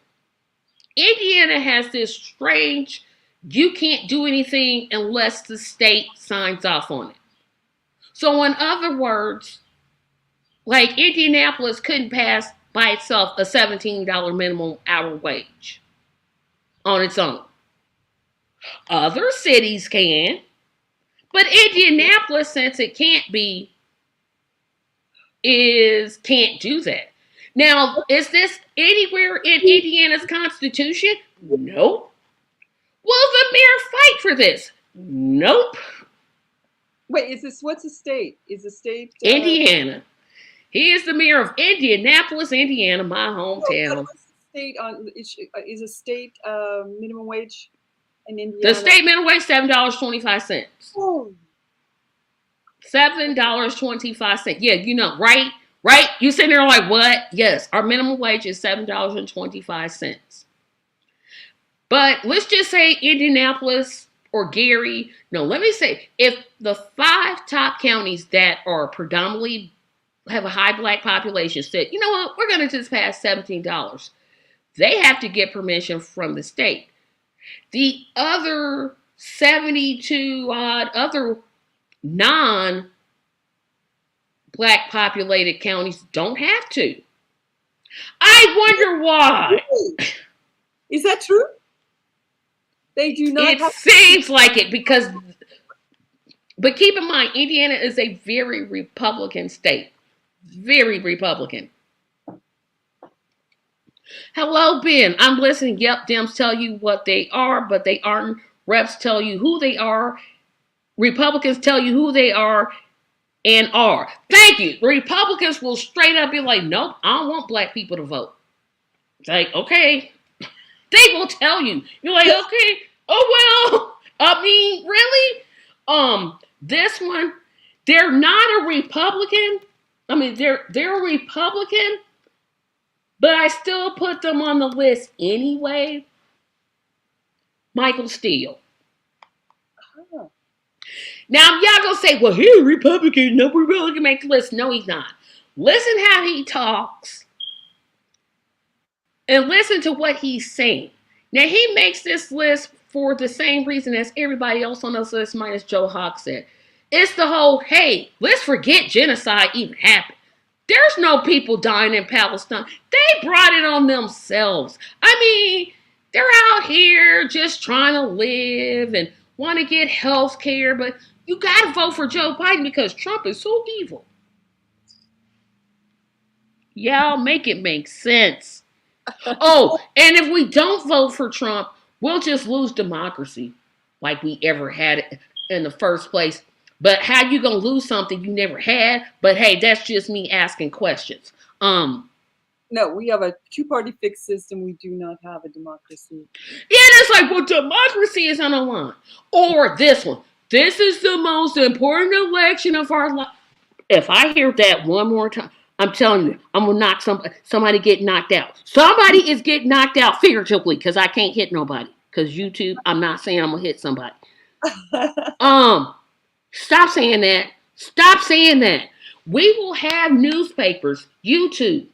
Indiana has this strange, you can't do anything unless the state signs off on it. So in other words, like Indianapolis couldn't pass by itself a $17 minimum hour wage on its own. Other cities can, but Indianapolis, since it can't do that. Now, is this anywhere in Indiana's constitution? Nope. Will the mayor fight for this? Nope. Wait, what's the state? Is the state Indiana? He is the mayor of Indianapolis, Indiana, my hometown. What's the state is a state minimum wage in Indiana? The state minimum wage $7.25. Oh. $7.25. Yeah, you know, right? Right? You sitting there like, what? Yes, our minimum wage is $7.25. But let's just say Indianapolis or Gary. No, let me say, if the 5 top counties that are predominantly have a high black population said, you know what, we're going to just pass $17. They have to get permission from the state. The other 72 odd other non-black populated counties don't have to. I wonder why. Is that true? They do not. It seems like it because But keep in mind, Indiana is a very Republican state. Very Republican. Hello, Ben. I'm listening. Yep, Dems tell you what they are, but they aren't. Reps tell you who they are. Republicans tell you who they are and are. Thank you. Republicans will straight up be like, nope, I don't want black people to vote. It's like, okay. They will tell you. You're like, okay, oh well. I mean, really? This one, they're not a Republican. I mean, they're a Republican, but I still put them on the list anyway. Michael Steele. Oh. Now y'all gonna say, well, he's a Republican, no Republican make the list. No, he's not. Listen how he talks and listen to what he's saying. Now he makes this list for the same reason as everybody else on this list, minus Joe Hogsett. It's the whole, hey, let's forget genocide even happened. There's no people dying in Palestine. They brought it on themselves. I mean, they're out here just trying to live and want to get health care, but you got to vote for Joe Biden because Trump is so evil. Y'all make it make sense. Oh, and if we don't vote for Trump, we'll just lose democracy like we ever had it in the first place. But how you gonna lose something you never had? But hey, that's just me asking questions. No, we have a two-party fixed system. We do not have a democracy. Yeah, it's like, well, democracy is on the line. Or this one. This is the most important election of our life. If I hear that one more time, I'm telling you, I'm gonna knock somebody get knocked out. Somebody is getting knocked out figuratively because I can't hit nobody. Because YouTube, I'm not saying I'm gonna hit somebody. Stop saying that. Stop saying that. We will have newspapers, YouTube.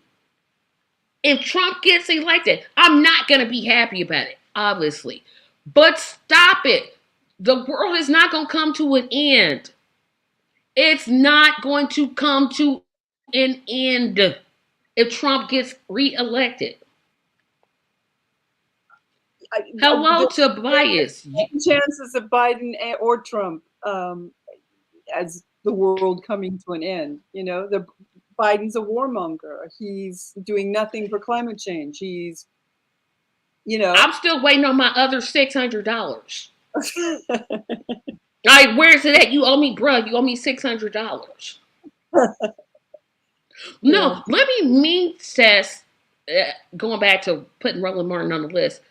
If Trump gets elected, I'm not going to be happy about it, obviously. But stop it. The world is not going to come to an end. It's not going to come to an end if Trump gets reelected. Hello, Tobias. Chances of Biden or Trump as the world coming to an end. You know, Biden's a warmonger. He's doing nothing for climate change. He's, you know. I'm still waiting on my other $600. Like, where's it at? You owe me, bruh. You owe me $600. No, let me mean test. Going back to putting Roland Martin on the list.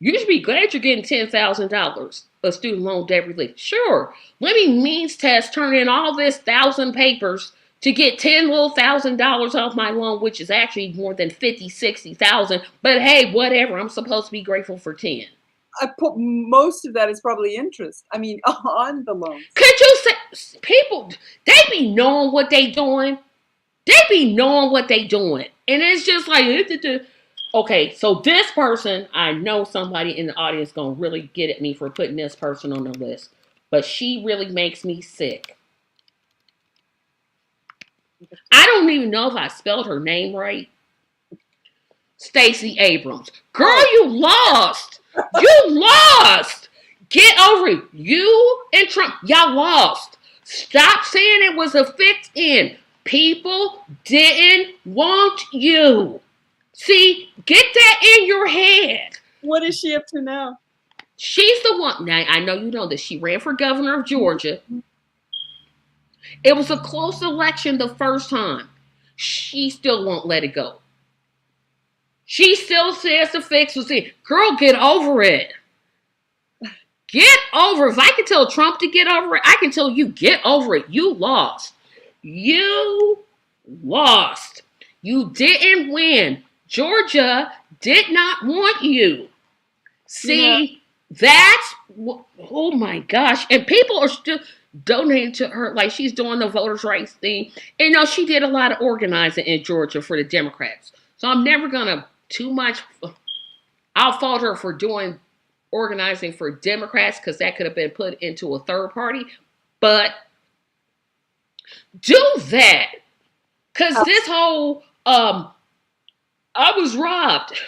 You should be glad you're getting $10,000 of student loan debt relief. Sure. Let me means test turn in all this 1,000 papers to get $10,000 off my loan, which is actually more than 50, 60,000. But hey, whatever. I'm supposed to be grateful for 10. I put most of that is probably interest. I mean, on the loans. Could you say people? They be knowing what they doing. They be knowing what they doing, and it's just like, okay. So this person, I know somebody in the audience gonna really get at me for putting this person on the list, but she really makes me sick. I don't even know if I spelled her name right. Stacey Abrams. Girl, you lost. You lost. Get over it. You and Trump, y'all lost. Stop saying it was a fixed end. People didn't want you. See, get that in your head. What is she up to now? She's the one. Now, I know you know that she ran for governor of Georgia. It was a close election the first time. She still won't let it go. She still says the fix was it. Girl, get over it. Get over it. If I can tell Trump to get over it, I can tell you get over it. You lost. You lost. You didn't win. Georgia did not want you. See, that's, oh my gosh. And people are still donating to her like she's doing the voters' rights thing. And you know, she did a lot of organizing in Georgia for the Democrats. So I'm never going to too much, I'll fault her for doing organizing for Democrats because that could have been put into a third party. But do that. Because this whole, I was robbed.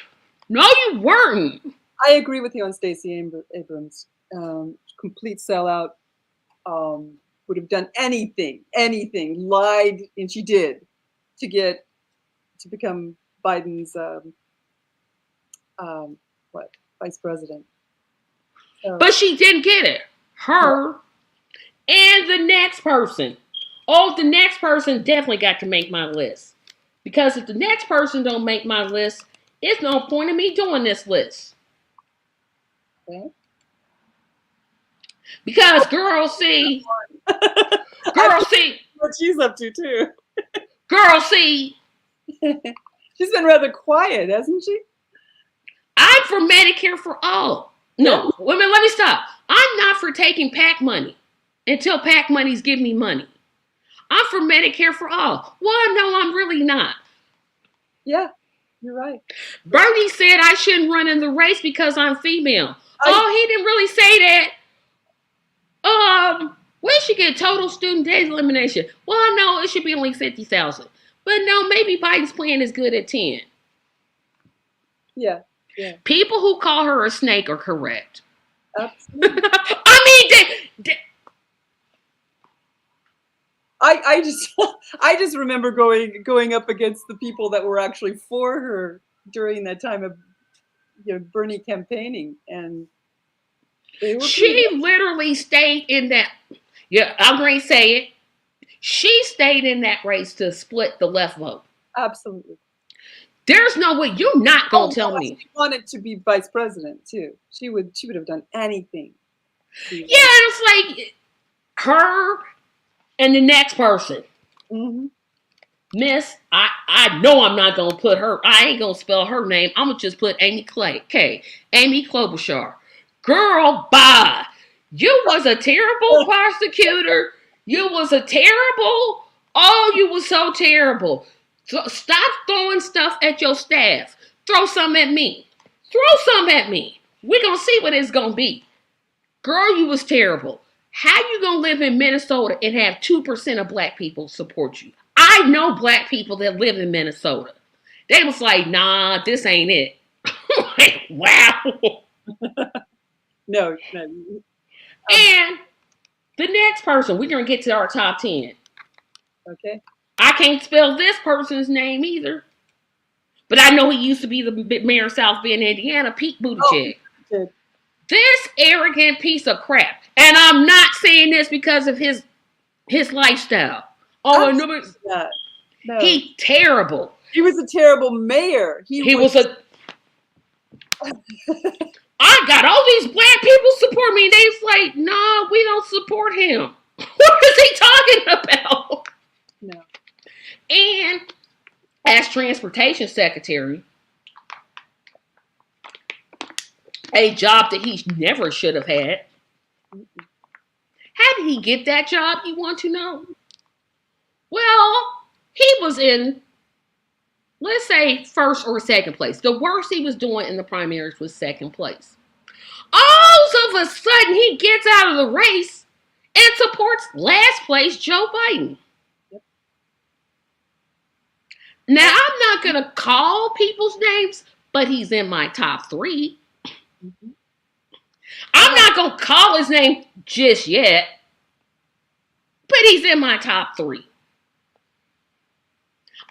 No, you weren't. I agree with you on Stacey Abrams. Complete sellout. would have done anything, lied, and she did, to become Biden's what, vice president. So, But she didn't get it. Her and the next person. Oh, the next person definitely got to make my list. Because if the next person don't make my list, it's no point in me doing this list. okay. Because girl, see, What she's up to too. girl, see, She's been rather quiet, hasn't she? I'm for Medicare for all. No, women, let me stop. I'm not for taking PAC money until PAC money's give me money. I'm for Medicare for all. Well, no, I'm really not. Yeah, you're right. Bernie said I shouldn't run in the race because I'm female. He didn't really say that. We should get total student debt elimination. Well, no, it should be only 50,000. But no, maybe Biden's plan is good at 10. Yeah, yeah. People who call her a snake are correct. Absolutely. I mean, I just remember going up against the people that were actually for her during that time of Bernie campaigning, and they were she literally stayed in that. Yeah, I'm going to say it. She stayed in that race to split the left vote. Absolutely. There's no way. You're not going to tell me. She wanted to be vice president too. She would have done anything. Yeah, it's like her and the next person. Mm-hmm. Miss, I know I'm not going to put her, I ain't going to spell her name. I'm going to just put Amy Amy Klobuchar. Girl, bye. You was a terrible prosecutor. You was a terrible, you was so terrible. So stop throwing stuff at your staff. Throw some at me. Throw some at me. We're going to see what it's going to be. Girl, you was terrible. How you going to live in Minnesota and have 2% of black people support you? I know black people that live in Minnesota. They was like, nah, this ain't it. Like, wow. No. And the next person, we're going to get to our top 10. Okay. I can't spell this person's name either. But I know he used to be the mayor of South Bend, Indiana, Pete Buttigieg. Oh, this arrogant piece of crap. And I'm not saying this because of his lifestyle. Oh, no. He terrible. He was a terrible mayor. He was a... I got all these black people support me. And they's like, nah, we don't support him. What is he talking about? No. And as transportation secretary, a job that he never should have had. How did he get that job, you want to know? Well, he was in, let's say, first or second place. The worst he was doing in the primaries was second place. All of a sudden, he gets out of the race and supports last place Joe Biden. Yep. Now, I'm not going to call people's names, but he's in my top 3. Mm-hmm. I'm not going to call his name just yet, but he's in my top 3.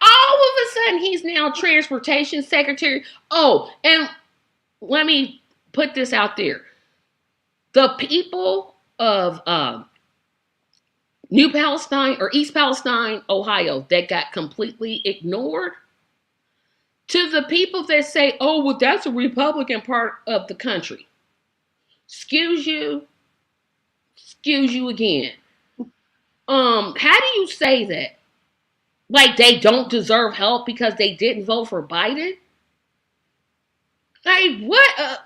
All of a sudden, he's now transportation secretary. Oh, and let me put this out there. The people of New Palestine or East Palestine, Ohio, that got completely ignored, to the people that say, oh, well, that's a Republican part of the country. Excuse you again. How do you say that? Like they don't deserve help because they didn't vote for Biden? Like what?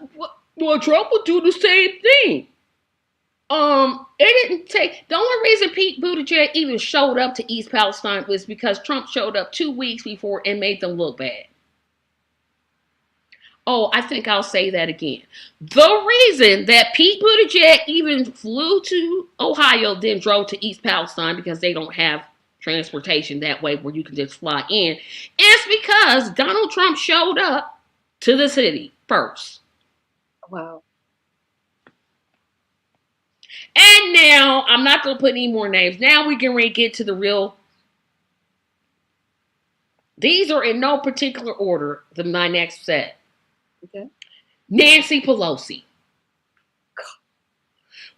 Well, Trump would do the same thing. It didn't take. The only reason Pete Buttigieg even showed up to East Palestine was because Trump showed up 2 weeks before and made them look bad. Oh, I think I'll say that again. The reason that Pete Buttigieg even flew to Ohio, then drove to East Palestine because they don't have transportation that way where you can just fly in, is because Donald Trump showed up to the city first. Wow. And now, I'm not going to put any more names. Now we can get to the real. These are in no particular order, my next set. Okay. Nancy Pelosi.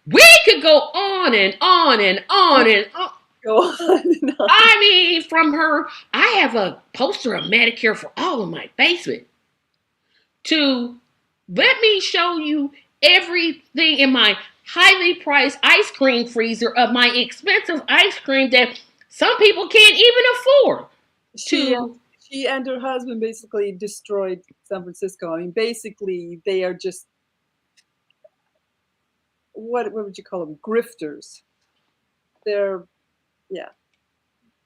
We could go on and on and on and on. Go on and on. I mean, from her, I have a poster of Medicare for All in my basement. To let me show you everything in my highly priced ice cream freezer of my expensive ice cream that some people can't even afford. She and her husband basically destroyed San Francisco. I mean, basically, they are just what would you call them? Grifters. They're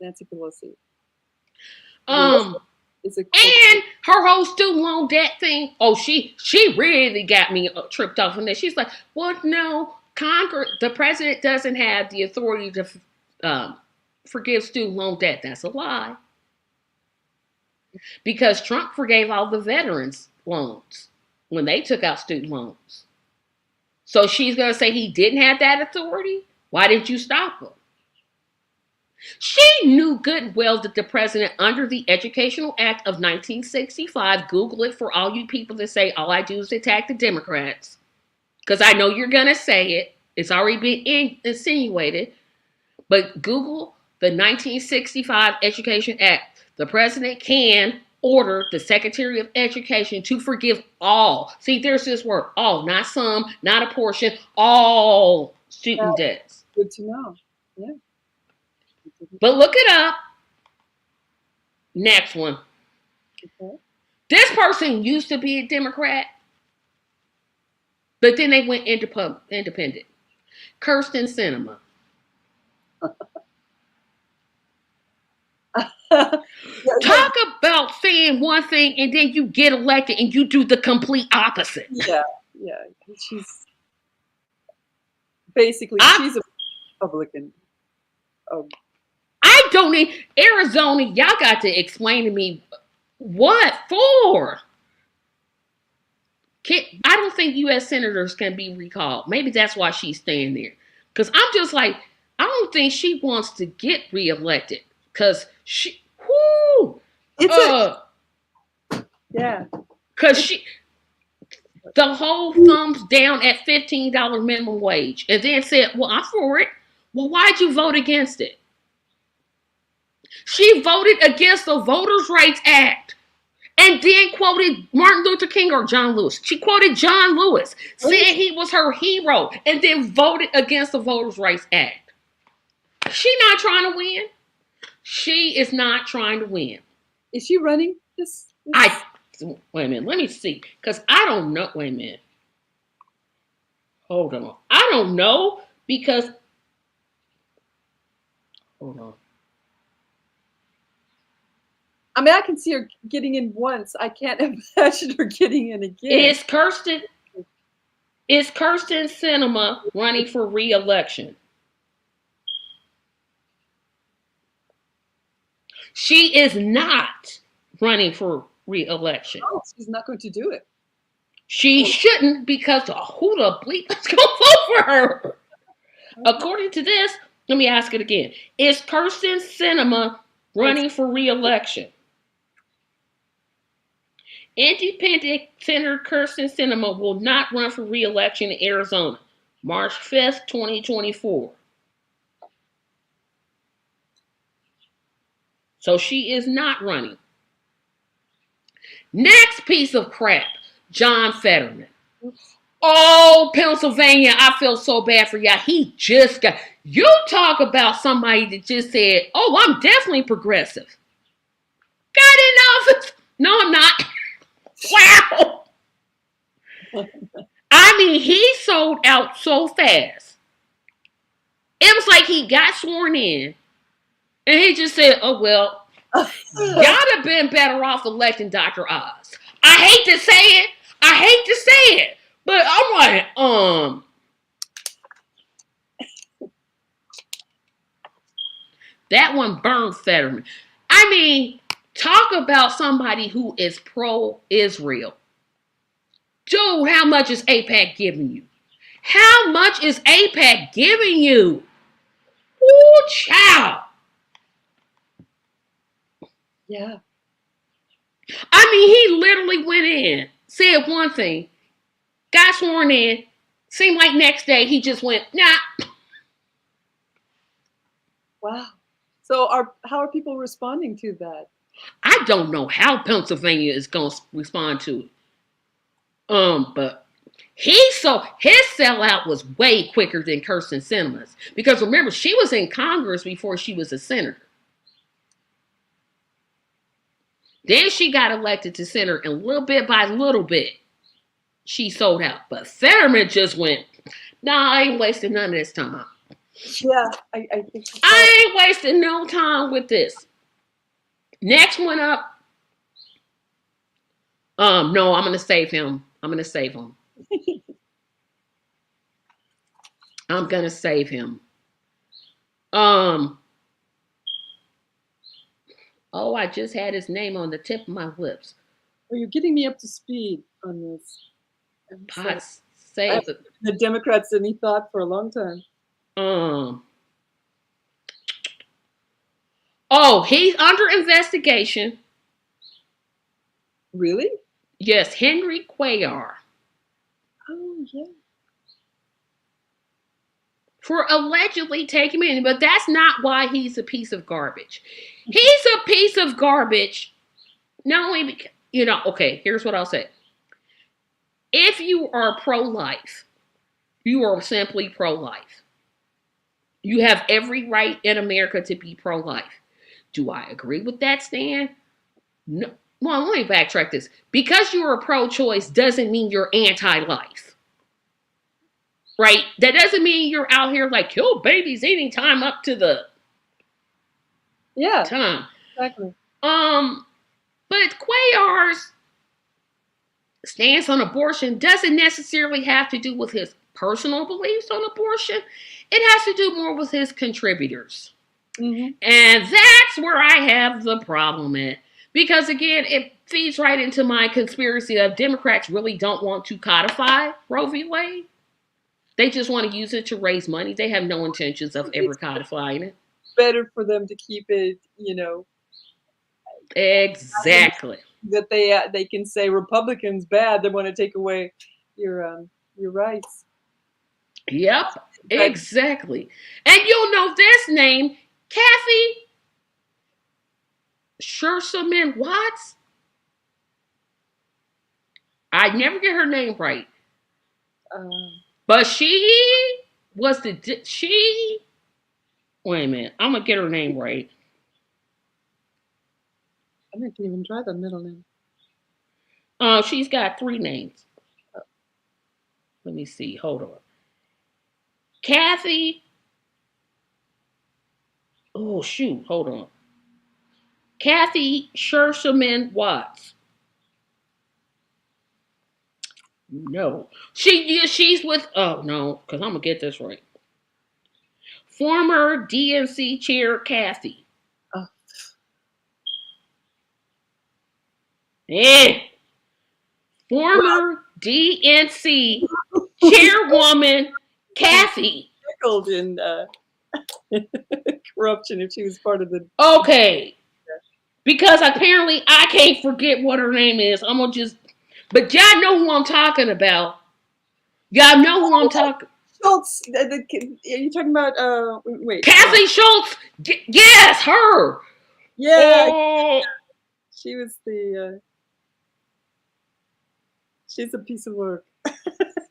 Nancy Pelosi. Is a and her whole student loan debt thing. Oh, she really got me tripped off on this. She's like, well, no, the president doesn't have the authority to forgive student loan debt. That's a lie. Because Trump forgave all the veterans loans when they took out student loans. So she's going to say he didn't have that authority? Why didn't you stop him? She knew good and well that the president, under the Educational Act of 1965, Google it for all you people that say, all I do is attack the Democrats. Because I know you're going to say it. It's already been insinuated. But Google the 1965 Education Act. The president can order the Secretary of Education to forgive all. See, there's this word, all, not some, not a portion, all student debts. Good to know. Yeah. But look it up. Next one. Okay. This person used to be a Democrat, but then they went independent. Kirsten Sinema. Talk about saying one thing and then you get elected and you do the complete opposite. Yeah. She's basically she's a Republican. I don't need Arizona. Y'all got to explain to me what for. I don't think U.S. senators can be recalled. Maybe that's why she's staying there. Because I'm just like, I don't think she wants to get reelected. Because she, yeah. Because the whole thumbs down at $15 minimum wage, and then said, "Well, I'm for it." Well, why'd you vote against it? She voted against the Voters' Rights Act. And then quoted Martin Luther King or John Lewis. She quoted John Lewis, said he was her hero, and then voted against the Voters' Rights Act. She not trying to win. She is not trying to win. Is she running this? Wait a minute. Let me see. Because I don't know. Wait a minute. Hold on. I don't know because. Hold on. I mean, I can see her getting in once. I can't imagine her getting in again. Is Kirsten Sinema running for re-election? She is not running for re-election. No, she's not going to do it. She shouldn't because who the bleep is going to vote for her? According to this, let me ask it again. Is Kirsten Sinema running for re-election? Independent Senator Kirsten Sinema will not run for re-election in Arizona, March 5th, 2024. So she is not running. Next piece of crap, John Fetterman. Oh, Pennsylvania, I feel so bad for y'all. He just got, you talk about somebody that just said, oh, I'm definitely progressive. Got in office. No, I'm not. Wow. I mean, he sold out so fast. It was like he got sworn in and he just said, oh, well, y'all have been better off electing Dr. Oz. I hate to say it. But I'm like, that one burned Fetterman. I mean, talk about somebody who is pro-Israel. Dude, how much is AIPAC giving you? How much is APAC giving you? Ooh, child. Yeah. I mean, he literally went in, said one thing, got sworn in, seemed like next day he just went, nah. Wow. How are people responding to that? I don't know how Pennsylvania is going to respond to it. But his sellout was way quicker than Kirsten Sinema's. Because remember, she was in Congress before she was a senator. Then she got elected to senator, and little bit by little bit, she sold out. But Fetterman just went, nah, I ain't wasting none of this time. Yeah, I think I ain't wasting no time with this. Next one up. No, I'm gonna save him. I'm gonna save him. I'm gonna save him. Oh, I just had his name on the tip of my lips. Well, you're getting me up to speed on this. Potts I save haven't given the Democrats any thought for a long time. Oh, he's under investigation. Really? Yes, Henry Cuellar. Oh, yeah. For allegedly taking money, but that's not why he's a piece of garbage. He's a piece of garbage. Not only because, okay, here's what I'll say. If you are pro-life, you are simply pro-life. You have every right in America to be pro-life. Do I agree with that stand? No. Well, let me backtrack this. Because you're a pro-choice doesn't mean you're anti-life. Right? That doesn't mean you're out here like, kill babies anytime up to the time. Exactly. But Cuellar's stance on abortion doesn't necessarily have to do with his personal beliefs on abortion. It has to do more with his contributors. Mm-hmm. And that's where I have the problem at. Because again, it feeds right into my conspiracy of Democrats really don't want to codify Roe v. Wade. They just want to use it to raise money. They have no intentions of ever codifying it. Better for them to keep it, Exactly. That they can say Republicans bad. They want to take away your rights. Yep, exactly. And you'll know this name, Kathy Sherserman Watts. I never get her name right. But she was wait a minute, I'm gonna get her name right. I didn't even try the middle name. She's got 3 names. Let me see, hold on. Kathy, oh shoot, hold on. Kathy Sherserman Watts. No. She's with, oh no, because I'm gonna get this right. Former DNC chair Kathy. Oh. Former DNC chairwoman Kathy. Pickled in corruption if she was part of the. Okay. Because apparently I can't forget what her name is. I'm gonna just, but y'all know who I'm talking about. Y'all know who I'm talking. Schultz. Are you talking about? Wait. Kathy Schultz. Yes, her. Yeah. Oh. She was the. She's a piece of work.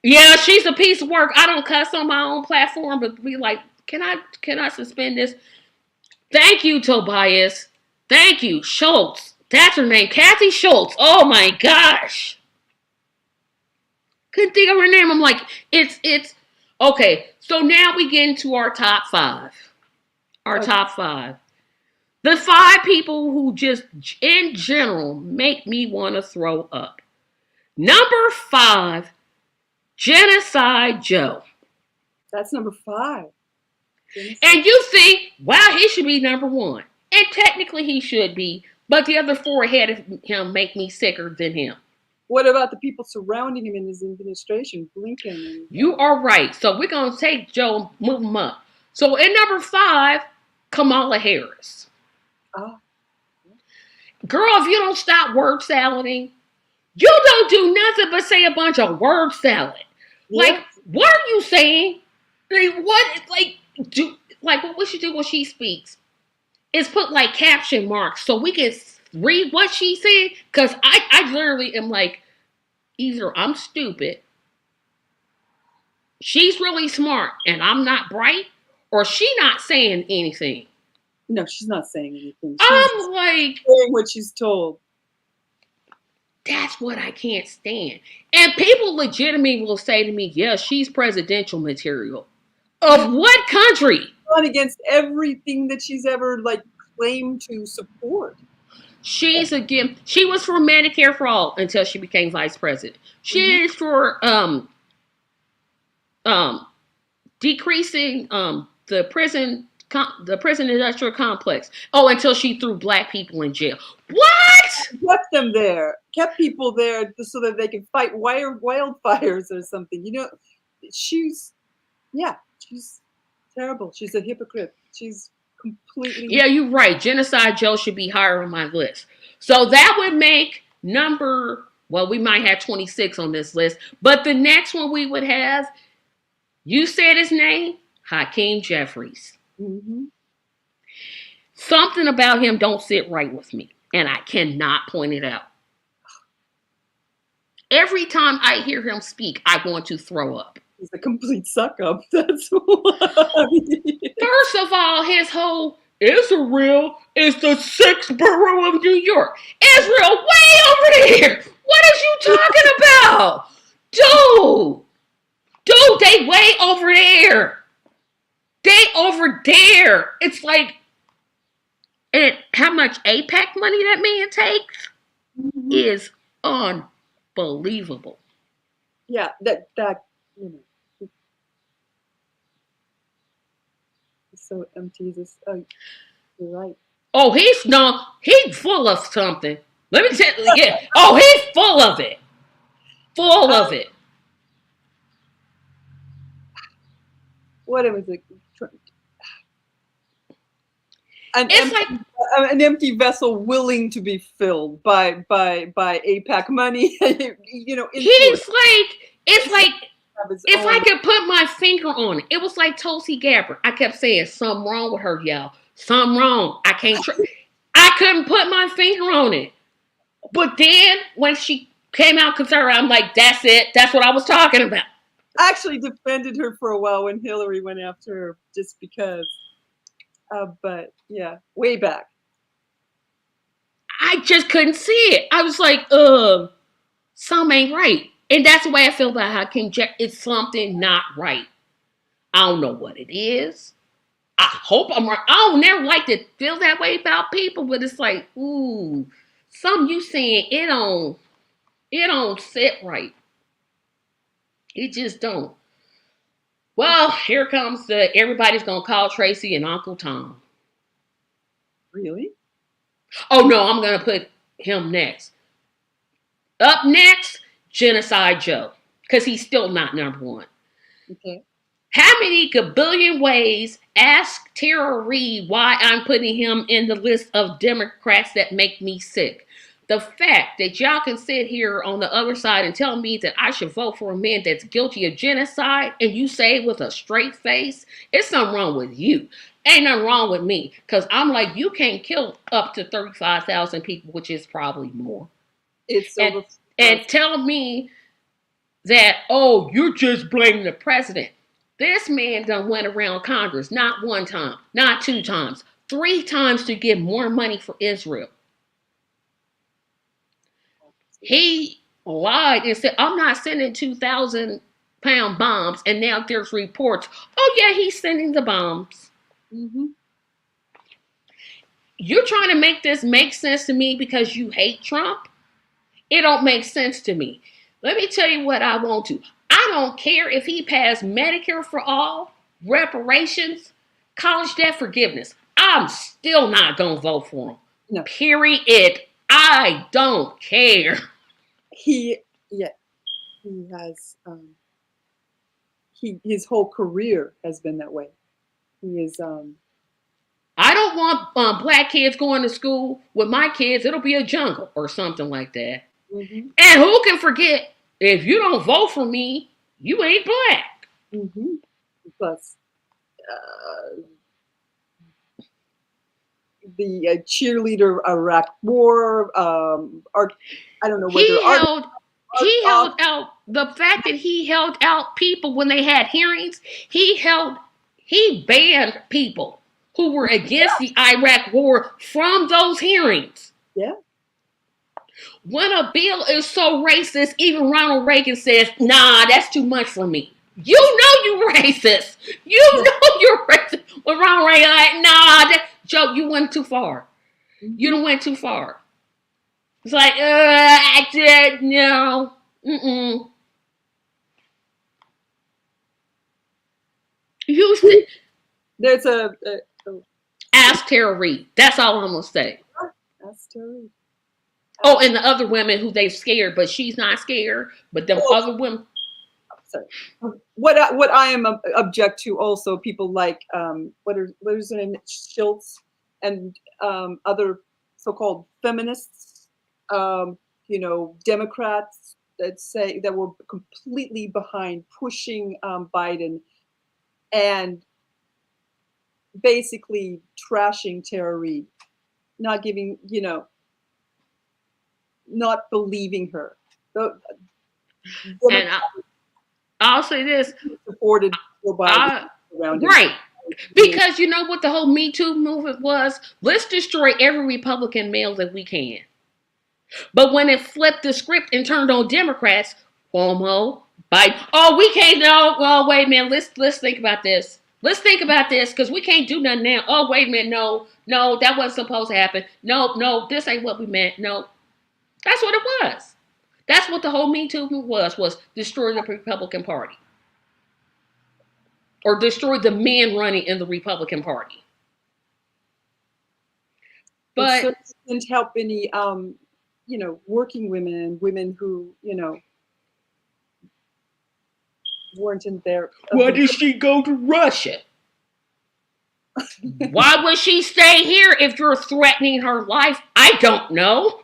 Yeah, she's a piece of work. I don't cuss on my own platform, but be like, can I suspend this? Thank you, Tobias. Thank you, Schultz. That's her name, Kathy Schultz. Oh my gosh. Couldn't think of her name. I'm like, it's okay. So now we get into our top 5. Top 5. The 5 people who just in general make me want to throw up. Number 5, Genocide Joe. That's number 5. And you think, wow, he should be number 1. And technically he should be, but the other 4 ahead of him make me sicker than him. What about the people surrounding him in his administration, Blinken? And, You are right. So we're going to take Joe, move him up. So in number 5, Kamala Harris. ah, Girl, if you don't stop word salading, you don't do nothing but say a bunch of word salad. yeah. Like, what are you saying? Like, what she do when she speaks is put like caption marks so we can read what she said. Because I literally am like, either I'm stupid, she's really smart, and I'm not bright, or she not saying anything. No, she's not saying anything. She's I'm like, saying what she's told. that's what I can't stand. And people legitimately will say to me, yeah, she's presidential material. Of what country? Gone against everything that she's ever like claimed to support. She was for Medicare for all until she became vice president. She is for decreasing the prison industrial complex. Oh, until she threw black people in jail. What? Kept them there, kept people there so that they could fight wildfires or something. You know, she's terrible. She's a hypocrite. She's completely. Yeah, you're right. Genocide Joe should be higher on my list. So that would make we might have 26 on this list, but the next one we would have, you said his name, Hakeem Jeffries. Mm-hmm. Something about him don't sit right with me, and I cannot point it out. Every time I hear him speak, I want to throw up. He's a complete suck up. That's what. First of all, his whole Israel is the 6th borough of New York. Israel way over there. What is you talking about? Dude, they way over there. They over there. It's like, and how much APAC money that man takes is unbelievable. Yeah, that you know. So empty. Oh, you're right. Oh, he's full of something. Let me tell you, yeah. Oh, he's full of it. Full of it. What was it? An empty vessel willing to be filled by APAC money. You know, it's like if I could put my finger on it, it was like Tulsi Gabbard. I kept saying something wrong with her, y'all. Something wrong. I couldn't put my finger on it. But then when she came out conservative, I'm like, that's it. That's what I was talking about. I actually defended her for a while when Hillary went after her just because. But yeah, way back. I just couldn't see it. I was like, something ain't right. And that's the way I feel about Hakeem Jack. It's something not right. I don't know what it is. I hope I'm right. I don't never like to feel that way about people, but it's like, ooh, something you saying, it don't sit right. It just don't. Well, here comes everybody's gonna call Tracy and Uncle Tom. Really? Oh no, I'm gonna put him next. Up next, Genocide Joe, because he's still not number 1. Okay. How many gabillion ways ask Tara Reid why I'm putting him in the list of Democrats that make me sick? The fact that y'all can sit here on the other side and tell me that I should vote for a man that's guilty of genocide, and you say with a straight face, it's something wrong with you. Ain't nothing wrong with me. Because I'm like, you can't kill up to 35,000 people, which is probably more. And tell me that, oh, you're just blaming the president. This man done went around Congress not 1 time, not 2 times, 3 times to get more money for Israel. He lied and said, I'm not sending 2,000-pound bombs. And now there's reports, oh yeah, he's sending the bombs. Mm-hmm. You're trying to make this make sense to me because you hate Trump? It don't make sense to me. Let me tell you what I want to. I don't care if he passed Medicare for all, reparations, college debt forgiveness. I'm still not going to vote for him. No. Period. I don't care. he yeah, he has his whole career has been that way. He is I don't want black kids going to school. With my kids, it'll be a jungle or something like that. mhm, And who can forget, if you don't vote for me, you ain't black. mhm. Plus uh, the cheerleader Iraq War, I don't know whether He held art he off. held out the fact that he held out people when they had hearings. He banned people who were against the Iraq war from those hearings. Yeah, When a bill is so racist, even Ronald Reagan says, "Nah, that's too much for me." You know you racist. You yeah. know you're racist. When Ronald Reagan like, "Nah, Joe, you went too far. You Mhm. done went too far." It's like, I did no. Mm-mm. You said, There's a ask Tara Reid. That's all I'm gonna say. that's Terry. Oh, and the other women who they scared, but she's not scared. But them Oh, other women, sorry. What I am object to also people like what is her name, Schultz, and other so-called feminists, um, Democrats that say that were completely behind pushing Biden and basically trashing Tara Reid, not giving, not believing her. The and Democrats I'll say this. supported Joe Biden I around him. right. Because you know what the whole Me Too movement was? Let's destroy every Republican male that we can. But when it flipped the script and turned on Democrats, Cuomo, Biden, oh, we can't. No, well, wait a minute. Let's think about this. Let's think about this because we can't do nothing now. Oh, wait a minute. No, no, that wasn't supposed to happen. No, no, this ain't what we meant. No, that's what it was. That's what the whole Me Too movement was destroy the Republican Party or destroy the men running in the Republican Party. It But certainly didn't help any, working women and women who, weren't in there. why did she go to Russia? Why would she stay here if you're threatening her life? I don't know.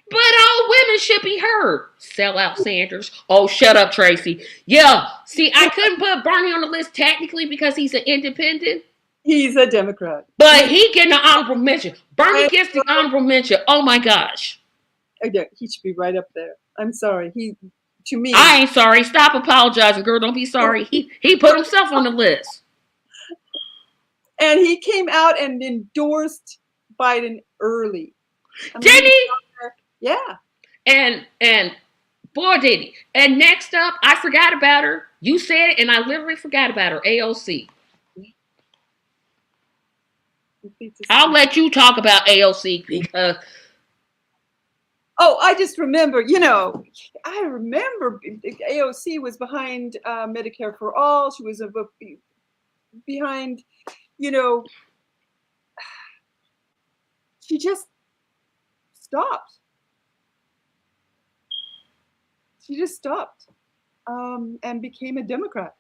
But all women should be heard. Sell out Sanders. Oh, shut up, Tracy. Yeah, see, I couldn't put Bernie on the list technically because he's an independent. He's a Democrat. But he getting an honorable mention. Bernie I, gets the honorable mention. Oh my gosh. yeah, he should be right up there. I'm sorry. To me, I ain't sorry. Stop apologizing, girl. Don't be sorry. He put himself on the list. and he came out and endorsed Biden early. I mean, Did he? yeah. And boy did he. And next up, I forgot about her. You said it, and I literally forgot about her. AOC. I'll let you talk about AOC because Oh, I just remember, I remember AOC was behind Medicare for All. She was behind, you know, she just stopped. She just stopped and became a Democrat,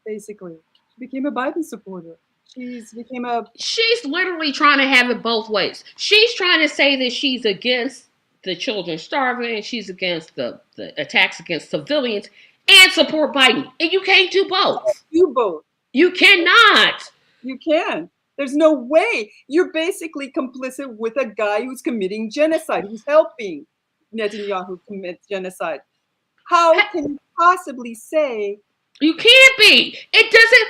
basically. She became a Biden supporter. She's literally trying to have it both ways. She's trying to say that she's against the children starving, and she's against the attacks against civilians, and support Biden. And you can't do both. You both. You cannot. You can. There's no way. You're basically complicit with a guy who's committing genocide, who's helping Netanyahu commit genocide. How can you possibly say? You can't be. It doesn't.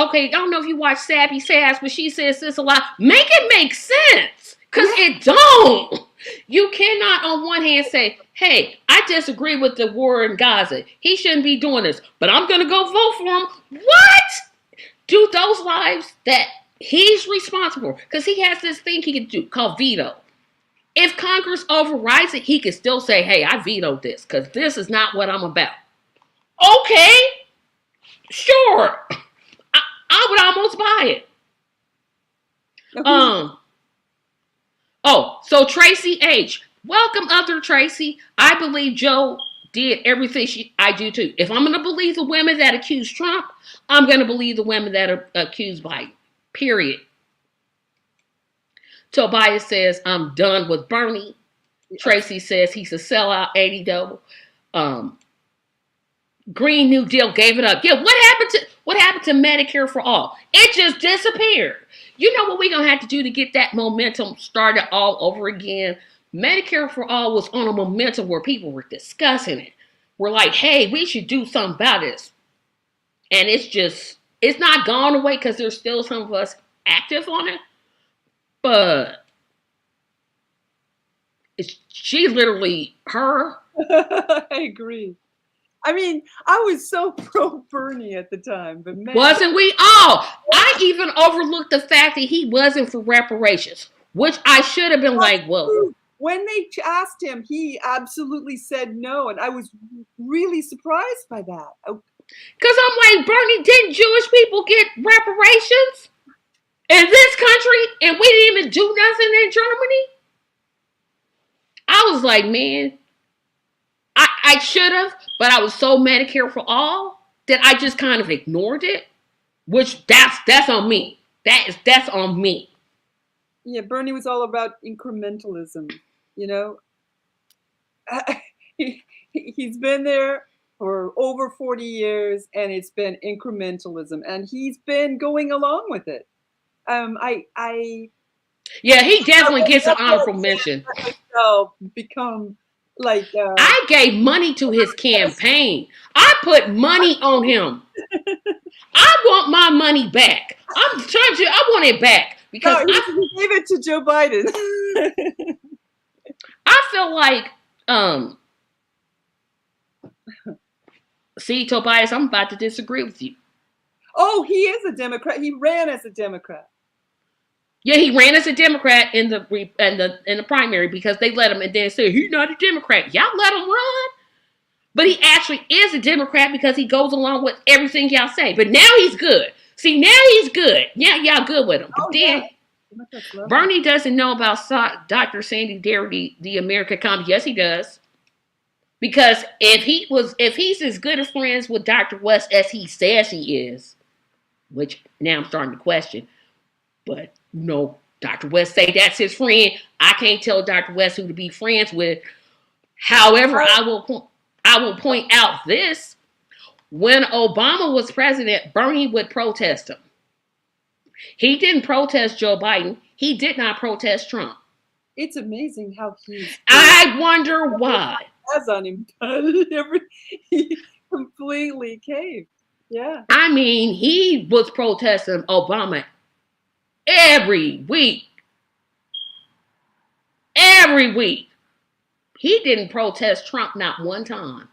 Okay, I don't know if you watch Sappy Sass, but she says this a lot. Make it make sense. Because it don't. You cannot on one hand say, hey, I disagree with the war in Gaza. He shouldn't be doing this. But I'm going to go vote for him. What? Do those lives that he's responsible for. Because he has this thing he can do called veto. If Congress overrides it, he can still say, hey, I vetoed this. Because this is not what I'm about. Okay. Sure. I would almost buy it. Oh, so Tracy H. Welcome, other Tracy. I believe Joe did everything I do too. If I'm going to believe the women that accuse Trump, I'm going to believe the women that accuse Biden. Period. Tobias says, I'm done with Bernie. Tracy says he's a sellout, 80 double. Green New Deal gave it up. Yeah, what happened to Medicare for all? It just disappeared. You know what we're gonna have to do to get that momentum started all over again? Medicare for all was on a momentum where people were discussing it. We're like, hey, we should do something about this. And it's not gone away because there's still some of us active on it. But she literally, her. I agree. I mean, I was so pro Bernie at the time, but man. Wasn't we all? I even overlooked the fact that he wasn't for reparations, which I should have been like, whoa. When they asked him, he absolutely said no, and I was really surprised by that. Because I'm like, Bernie, didn't Jewish people get reparations in this country, and we didn't even do nothing in Germany? I was like, man, I should have, but I was so Medicare for all that I just kind of ignored it, which that's on me. That's on me. Yeah, Bernie was all about incrementalism, you know. He's been there for over 40 years, and it's been incrementalism, and he's been going along with it. Yeah, he definitely gets an honorable mention. Become like I gave money to his campaign. I put money on him. I want my money back. I want it back because he gave it to Joe Biden. I feel like see, Tobias, I'm about to disagree with you. Oh, he is a Democrat. He ran as a Democrat. Yeah, he ran as a Democrat in the primary because they let him, and then said he's not a Democrat. Y'all let him run, but he actually is a Democrat because he goes along with everything y'all say. But now he's good. See, now he's good. Yeah, y'all good with him. But then Bernie doesn't know about Dr. Sandy Darity, the American comic. Yes, he does. Because if he's as good of friends with Dr. West as he says he is, which now I'm starting to question, but no, Dr. West say that's his friend. I can't tell Dr. West who to be friends with. However, I will point out this. When Obama was president, Bernie would protest him. He didn't protest Joe Biden. He did not protest Trump. It's amazing how I wonder why. Has on him. He completely caved. Yeah. I mean, he was protesting Obama every week. Every week. He didn't protest Trump not one time.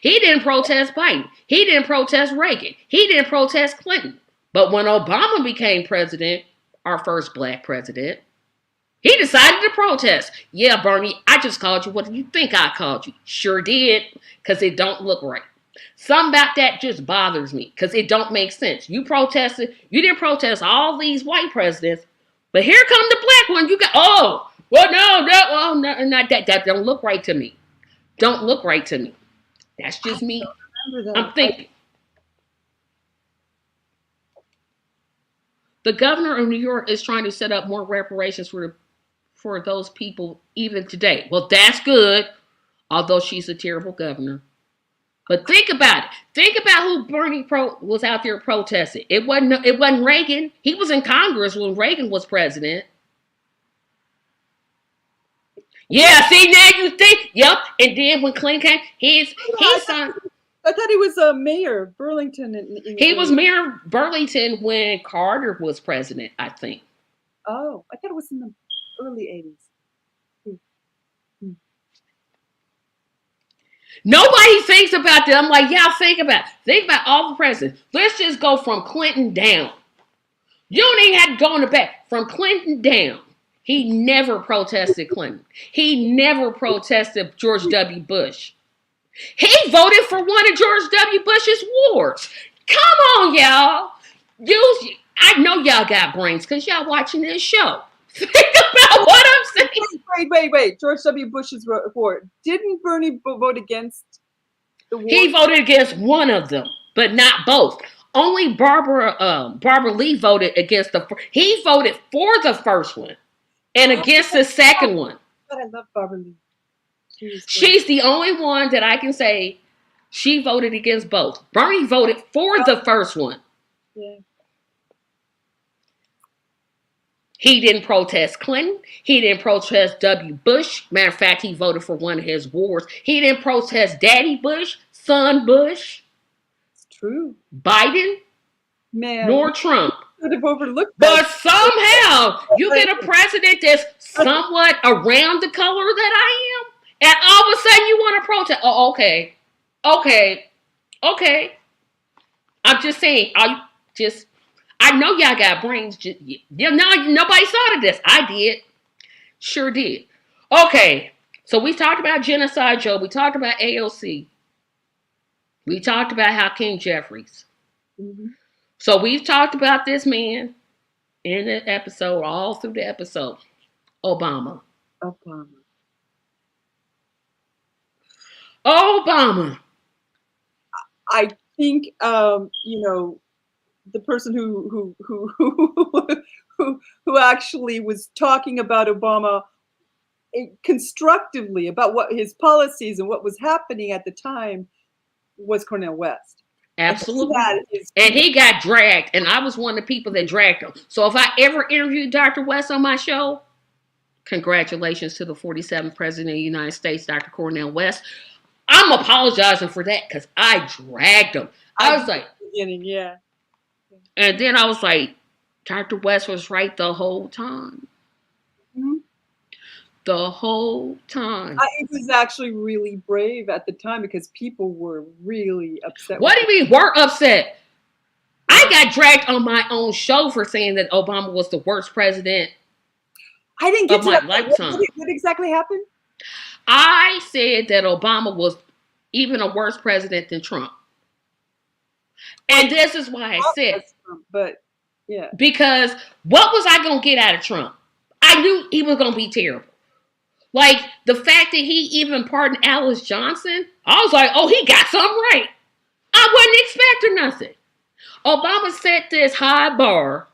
He didn't protest Biden. He didn't protest Reagan. He didn't protest Clinton. But when Obama became president, our first black president, he decided to protest. Yeah, Bernie, I just called you. What do you think I called you? Sure did, because it don't look right. Something about that just bothers me, because it don't make sense. You didn't protest all these white presidents, but here come the black one. You got, not that. That don't look right to me. Don't look right to me. That's just me. I'm thinking. The governor of New York is trying to set up more reparations for those people even today. Well, that's good, although she's a terrible governor. But think about it. Think about who Bernie was out there protesting. It wasn't Reagan. He was in Congress when Reagan was president. Yeah, see, now you think, yep. And then when Clinton came, he's signed. I thought he was mayor Burlington. He was mayor Burlington when Carter was president, I think. Oh, I thought it was in the early 80s. Nobody thinks about that. I'm like, y'all think about all the presidents. Let's just go from Clinton down. You don't even have to go in the back. From Clinton down. He never protested Clinton. He never protested George W. Bush. He voted for one of George W. Bush's wars. Come on, y'all. I know y'all got brains because y'all watching this show. Think about what I'm saying. Wait. George W. Bush's report. Didn't Bernie vote against the war? He voted against one of them, but not both. Only Barbara Lee voted against he voted for the first one and against the second one. But I love Barbara Lee. She's the only one that I can say she voted against both. Bernie voted for the first one. Yeah. He didn't protest Clinton. He didn't protest W. Bush. Matter of fact, he voted for one of his wars. He didn't protest Daddy Bush, son Bush. It's true. Biden, man, nor Trump. Could have overlooked that. But somehow you get a president that's somewhat around the color that I am, and all of a sudden you want to protest. Oh, okay. I'm just saying. I know y'all got brains. Nobody thought of this. I did. Sure did. Okay. So we talked about Genocide Joe. We talked about AOC. We talked about Hakeem Jeffries. Mm-hmm. So we've talked about this man in the episode, all through the episode. Obama. I think, the person who actually was talking about Obama constructively about what his policies and what was happening at the time was Cornel West. Absolutely. And he got dragged, and I was one of the people that dragged him. So if I ever interviewed Dr. West on my show, congratulations to the 47th President of the United States, Dr. Cornel West. I'm apologizing for that because I dragged him. I was like, yeah. And then I was like, Dr. West was right the whole time. Mm-hmm. The whole time. It was actually really brave at the time because people were really upset. What do you mean we're upset? I got dragged on my own show for saying that Obama was the worst president. I didn't get of my lifetime. What exactly happened? I said that Obama was even a worse president than Trump. And this is why I said, but yeah, because what was I going to get out of Trump? I knew he was going to be terrible. Like the fact that he even pardoned Alice Johnson, I was like, oh, he got something right. I wasn't expecting nothing. Obama set this high bar,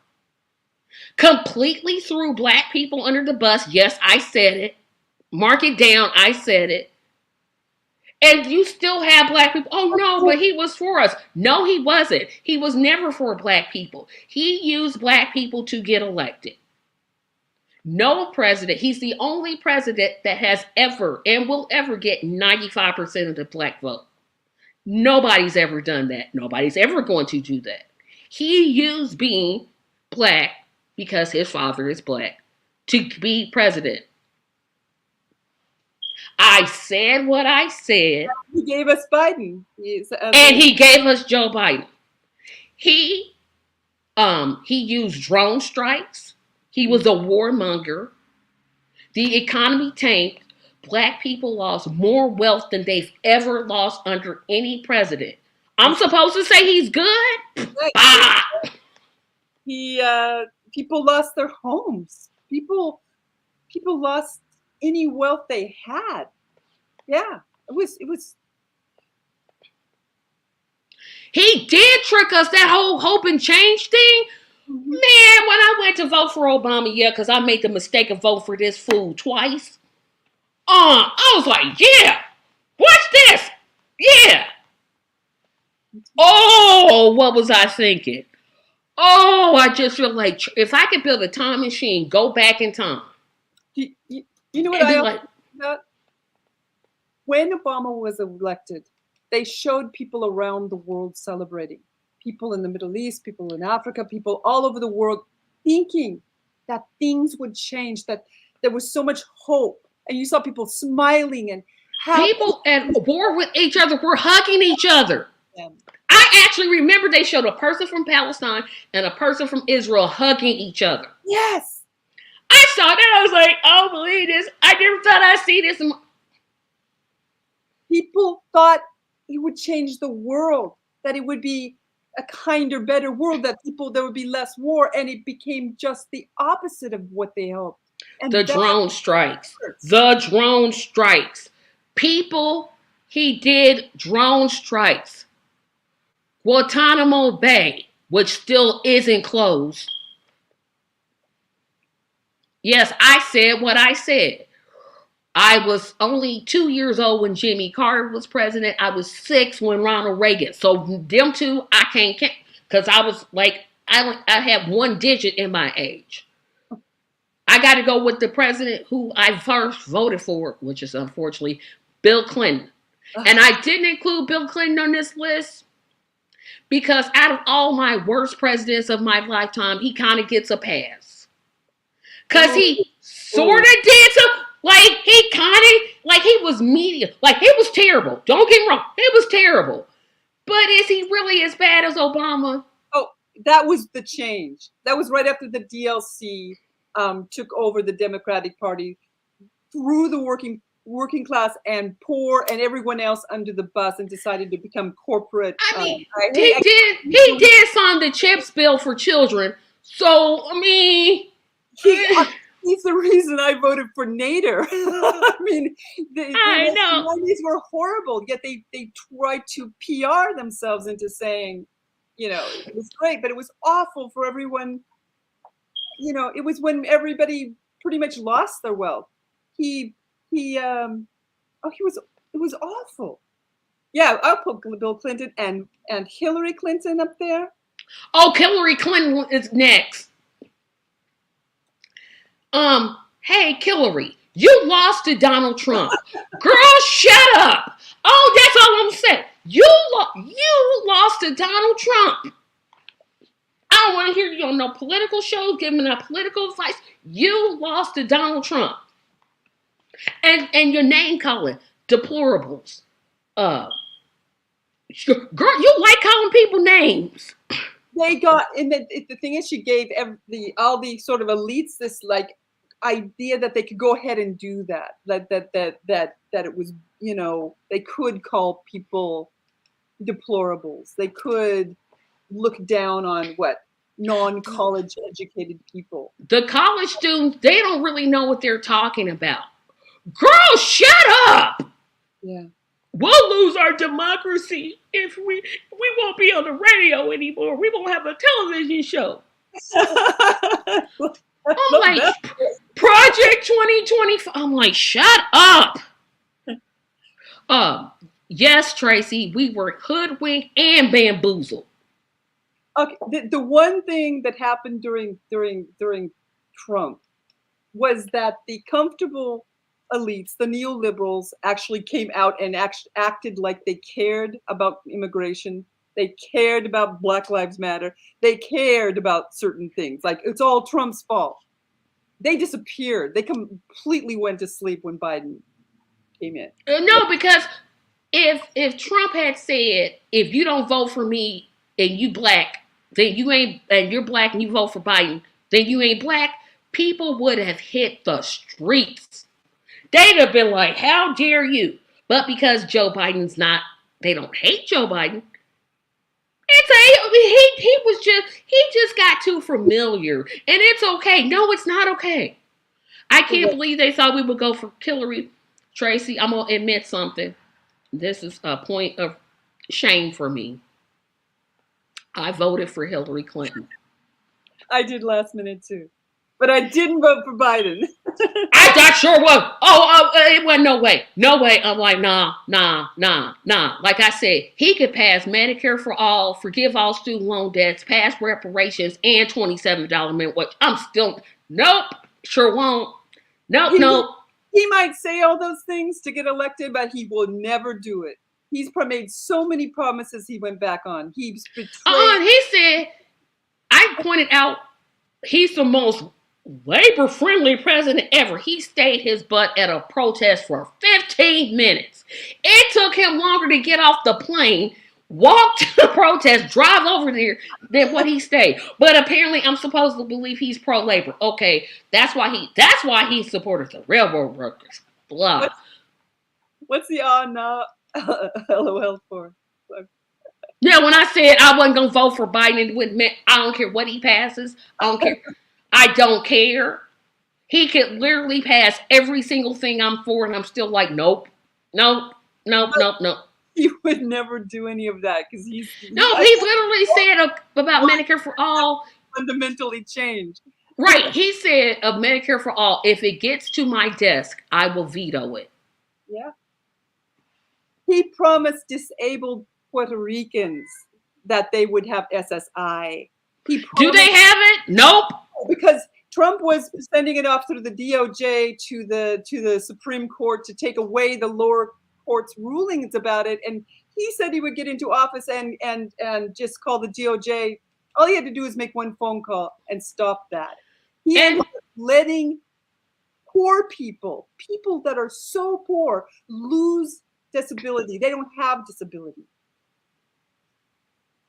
completely threw black people under the bus. Yes, I said it. Mark it down. I said it. And you still have black people. Oh, no, but he was for us. No, he wasn't. He was never for black people. He used black people to get elected. No president. He's the only president that has ever and will ever get 95% of the black vote. Nobody's ever done that. Nobody's ever going to do that. He used being black because his father is black to be president. I said what I said. He gave us Biden. And he gave us Joe Biden. He used drone strikes. He was a warmonger. The economy tanked. Black people lost more wealth than they've ever lost under any president. I'm supposed to say he's good? People lost their homes. People lost any wealth they had. Yeah, it was. He did trick us, that whole hope and change thing. Mm-hmm. Man, when I went to vote for Obama, because I made the mistake of voting for this fool twice. I was like, yeah, watch this. Yeah. Oh, what was I thinking? Oh, I just feel like if I could build a time machine, go back in time. You know what I like about? When Obama was elected, they showed people around the world celebrating. People in the Middle East, people in Africa, people all over the world thinking that things would change, that there was so much hope. And you saw people smiling and happy. People at war with each other were hugging each other. Yeah. I actually remember they showed a person from Palestine and a person from Israel hugging each other. Yes. I saw that. I was like, I don't believe this. I never thought I'd see this. People thought it would change the world, that it would be a kinder, better world, that there would be less war, and it became just the opposite of what they hoped. The And that drone strikes. hurts. The drone strikes. People, he did drone strikes. Guantanamo Bay, which still isn't closed. Yes, I said what I said. I was only 2 years old when Jimmy Carter was president. I was 6 when Ronald Reagan. So them two, I can't count because I was like, I have one digit in my age. I got to go with the president who I first voted for, which is unfortunately Bill Clinton. And I didn't include Bill Clinton on this list because out of all my worst presidents of my lifetime, he kind of gets a pass. Because he sort of did some, like, he kind of, like, he was media. Like, it was terrible. Don't get me wrong. It was terrible. But is he really as bad as Obama? Oh, that was the change. That was right after the DLC took over the Democratic Party, threw the working class and poor and everyone else under the bus, and decided to become corporate. I mean, he did sign the CHIPS bill for children. So, I mean, he's the reason I voted for Nader. I mean, I know these were horrible, yet they tried to PR themselves into saying, you know, it was great, but it was awful for everyone. You know, it was when everybody pretty much lost their wealth. It was awful. Yeah, I'll put Bill Clinton and Hillary Clinton up there. Oh, Hillary Clinton is next. Hey, Hillary, you lost to Donald Trump. Girl, shut up. Oh, that's all I'm saying. You lost to Donald Trump. I don't want to hear you on no political shows giving out political advice. You lost to Donald Trump. And your name calling, deplorables. Girl, you like calling people names. They got, and the thing is, she gave all the sort of elites this like idea that they could go ahead and do that it was, you know, they could call people deplorables. They could look down on non-college educated people. The college students, they don't really know what they're talking about. Girl, shut up. Yeah. We'll lose our democracy if we won't be on the radio anymore. We won't have a television show. I'm like, Project 2025. I'm like, shut up. Yes, Tracy, we were hoodwinked and bamboozled. Okay, the one thing that happened during Trump was that the comfortable elites, the neoliberals, actually came out and acted like they cared about immigration. They cared about Black Lives Matter. They cared about certain things. Like, it's all Trump's fault. They disappeared. They completely went to sleep when Biden came in. No, because if Trump had said, if you don't vote for me and you black, then you ain't, and you're black and you vote for Biden, then you ain't black, people would have hit the streets. They'd have been like, how dare you? But because Joe Biden's not, they don't hate Joe Biden. He just got too familiar. And it's okay. No, it's not okay. I can't believe they thought we would go for Hillary. Tracy, I'm going to admit something. This is a point of shame for me. I voted for Hillary Clinton. I did last minute too. But I didn't vote for Biden. I sure was. It wasn't no way. No way. I'm like, nah. Like I said, he could pass Medicare for all, forgive all student loan debts, pass reparations, and $27 minimum wage. I'm still, nope, sure won't. Nope. He might say all those things to get elected, but he will never do it. He's made so many promises he went back on. He's betrayed. He said, I pointed out, he's the most labor-friendly president ever. He stayed his butt at a protest for 15 minutes. It took him longer to get off the plane, walk to the protest, drive over there than what he stayed. But apparently, I'm supposed to believe he's pro-labor. Okay, that's why he supported the railroad workers. Blah. What's the no LOL for? Yeah, when I said I wasn't gonna vote for Biden, I don't care what he passes. I don't care. I don't care. He could literally pass every single thing I'm for, and I'm still like, nope, nope, nope, But nope, nope. he would never do any of that because No, he literally said about Medicare for all. fundamentally changed. Right, he said of Medicare for all, if it gets to my desk, I will veto it. Yeah. He promised disabled Puerto Ricans that they would have SSI. He Do they promised have it? Nope. because Trump was sending it off through the DOJ to the Supreme Court to take away the lower court's rulings about it. And he said he would get into office and just call the DOJ. All he had to do was make one phone call and stop that. He And ended up letting poor people that are so poor, lose disability. They don't have disability.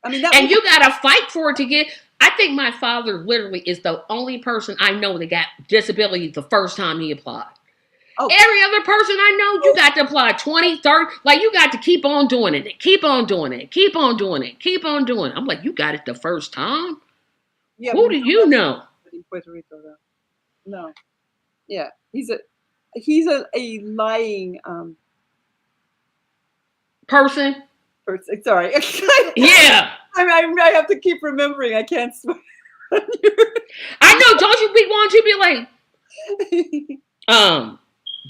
I mean, that and was you gotta fight for it to get. I think my father literally is the only person I know that got disability the first time he applied. oh, Every other person I know, you got to apply 20, 30. Like, you got to keep on doing it. Keep on doing it. Keep on doing it. Keep on doing it. I'm like, you got it the first time? yeah, Who do you know? in Puerto Rico though. No, yeah, he's a lying Person? person. Sorry, Yeah. I have to keep remembering. I can't swear. I know. Don't you be want to be like,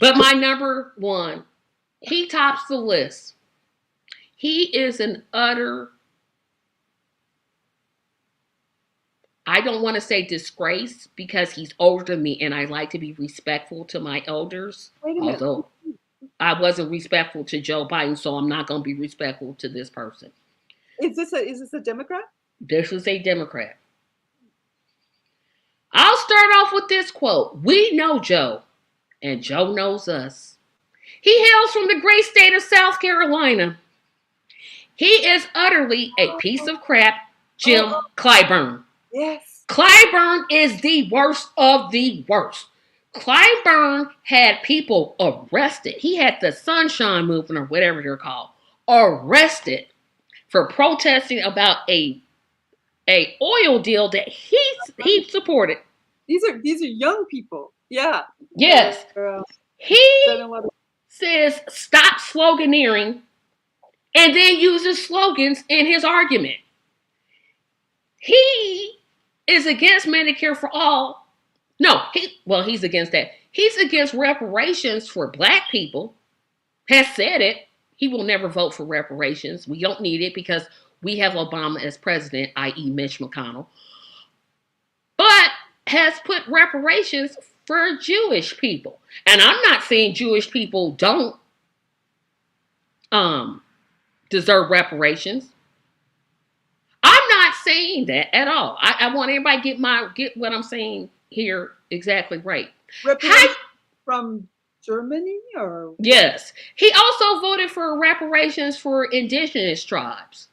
but my number one, he tops the list. He is an utter, I don't want to say disgrace because he's older than me and I like to be respectful to my elders. Wait a minute. Although I wasn't respectful to Joe Biden, so I'm not going to be respectful to this person. Is this a Democrat? This is a Democrat. I'll start off with this quote. We know Joe, and Joe knows us. He hails from the great state of South Carolina. He is utterly a piece of crap, Jim Clyburn. Yes. Clyburn is the worst of the worst. Clyburn had people arrested. He had the Sunshine Movement or whatever they're called arrested for protesting about a oil deal that he supported. These are young people. Yeah. Yes. He Of- says stop sloganeering and then uses slogans in his argument. He is against Medicare for all. No, he's against that. He's against reparations for black people. Has said it. He will never vote for reparations. We don't need it because we have Obama as president, i.e. Mitch McConnell. But has put reparations for Jewish people. And I'm not saying Jewish people don't deserve reparations. I'm not saying that at all. I want everybody to get what I'm saying here exactly right. Reparations from Germany or? Yes. He also voted for reparations for indigenous tribes.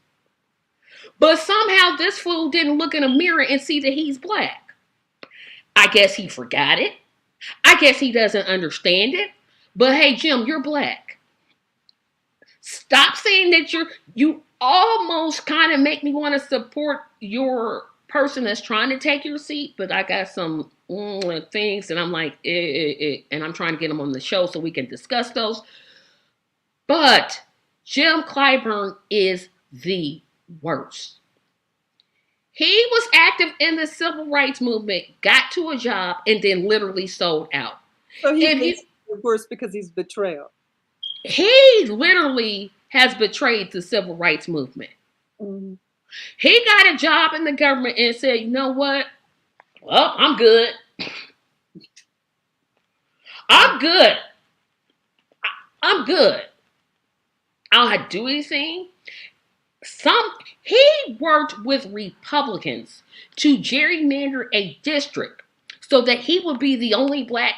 But somehow this fool didn't look in a mirror and see that he's black. I guess he forgot it. I guess he doesn't understand it. But hey, Jim, you're black. Stop saying that you almost kind of make me want to support your person that's trying to take your seat, but I got some things and I'm like, and I'm trying to get them on the show so we can discuss those. But Jim Clyburn is the worst. He was active in the civil rights movement, got to a job, and then literally sold out. So he's worse because he's betrayal. He literally has betrayed the civil rights movement. Mm-hmm. He got a job in the government and said, you know what? Well, I'm good. I'm good. I'm good. I don't have to do anything. He worked with Republicans to gerrymander a district so that he would be the only black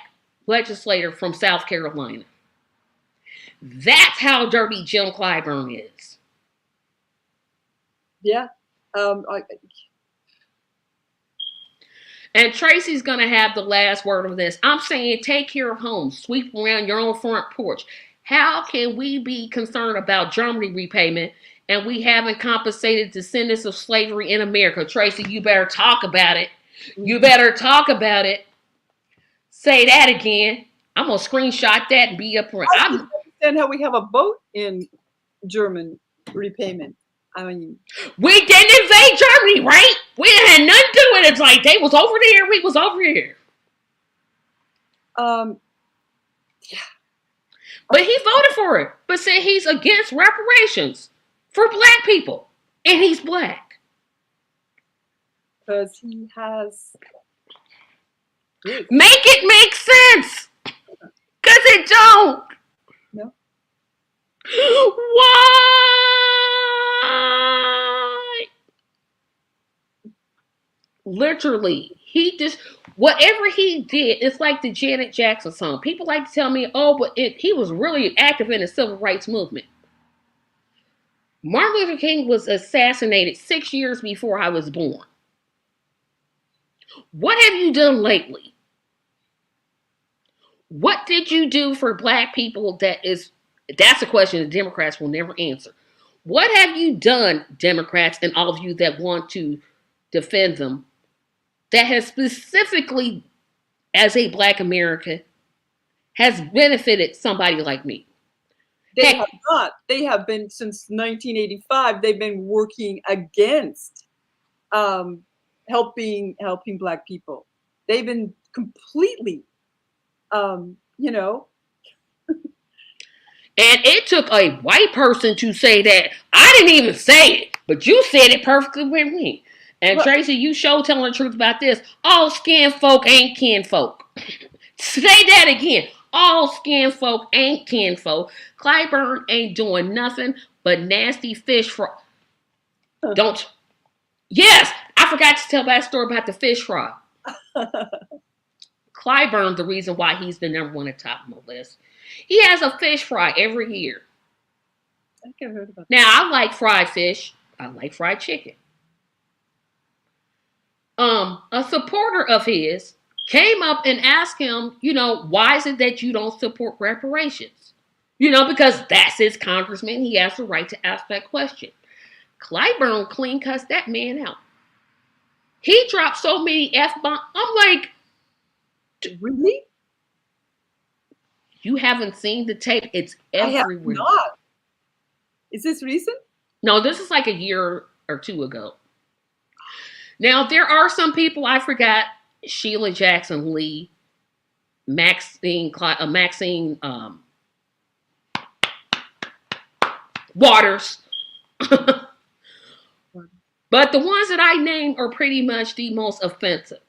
legislator from South Carolina. That's how dirty Jim Clyburn is. Yeah. And Tracy's going to have the last word of this. I'm saying take care of home. Sweep around your own front porch. How can we be concerned about Germany repayment and we haven't compensated descendants of slavery in America. Tracy, you better talk about it. You better talk about it. Say that again. I'm gonna screenshot that and be up for it. I don't understand how we have a vote in German repayment. I mean, we didn't invade Germany, right? We had nothing to do with it. It's like they was over there, we was over here. Yeah. But he voted for it, but said he's against reparations for black people. And he's black. Because he has... Make it make sense. Because it don't. No. Why? Literally, he just... Whatever he did, it's like the Janet Jackson song. People like to tell me, oh, but he was really active in the civil rights movement. Martin Luther King was assassinated 6 years before I was born. What have you done lately? What did you do for black people? That's a question the Democrats will never answer. What have you done, Democrats, and all of you that want to defend them, that has specifically, as a black American, has benefited somebody like me? They have not. They have been, since 1985, they've been working against helping black people. They've been completely, you know. And it took a white person to say that. I didn't even say it, but you said it perfectly with me. And Tracy, you show telling the truth about this. All skin folk ain't kin folk. Say that again. All skin folk ain't kin folk. Clyburn ain't doing nothing but nasty fish fry. Don't. Yes, I forgot to tell that story about the fish fry. Clyburn, the reason why he's the number one at top of my list. He has a fish fry every year. I think I heard about that. Now, I like fried fish. I like fried chicken. A supporter of his came up and asked him, why is it that you don't support reparations? Because that's his congressman. He has the right to ask that question. Clyburn clean cussed that man out. He dropped so many F-bombs. I'm like, really? You haven't seen the tape. It's everywhere. I have not. Is this recent? No, this is like a year or two ago. Now, there are some people, I forgot, Sheila Jackson Lee, Maxine Waters. But the ones that I named are pretty much the most offensive.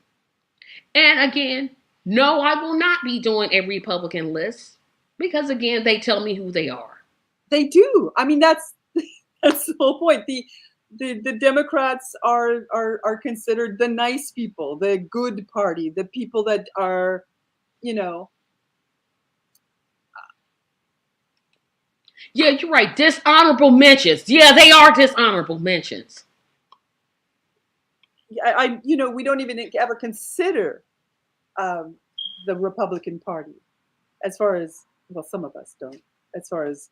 And again, no, I will not be doing a Republican list because, again, they tell me who they are. They do. I mean, that's the whole point. The Democrats are considered the nice people, the good party, the people that are, Yeah, you're right. Dishonorable mentions. Yeah, they are dishonorable mentions. We don't even ever consider the Republican Party, as far as, well, some of us don't, as far as,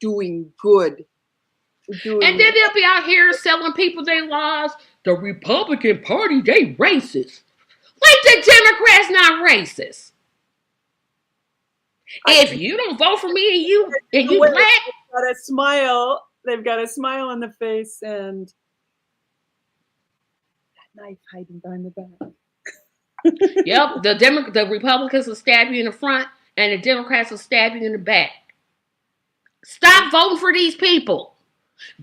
doing good. And then they'll be out here selling people their lives. The Republican Party, they racist. Like the Democrats not racist. If you don't vote for me and you black, they've got a smile on the face and that knife hiding behind the back. Yep, the Republicans will stab you in the front and the Democrats will stab you in the back. Stop voting for these people.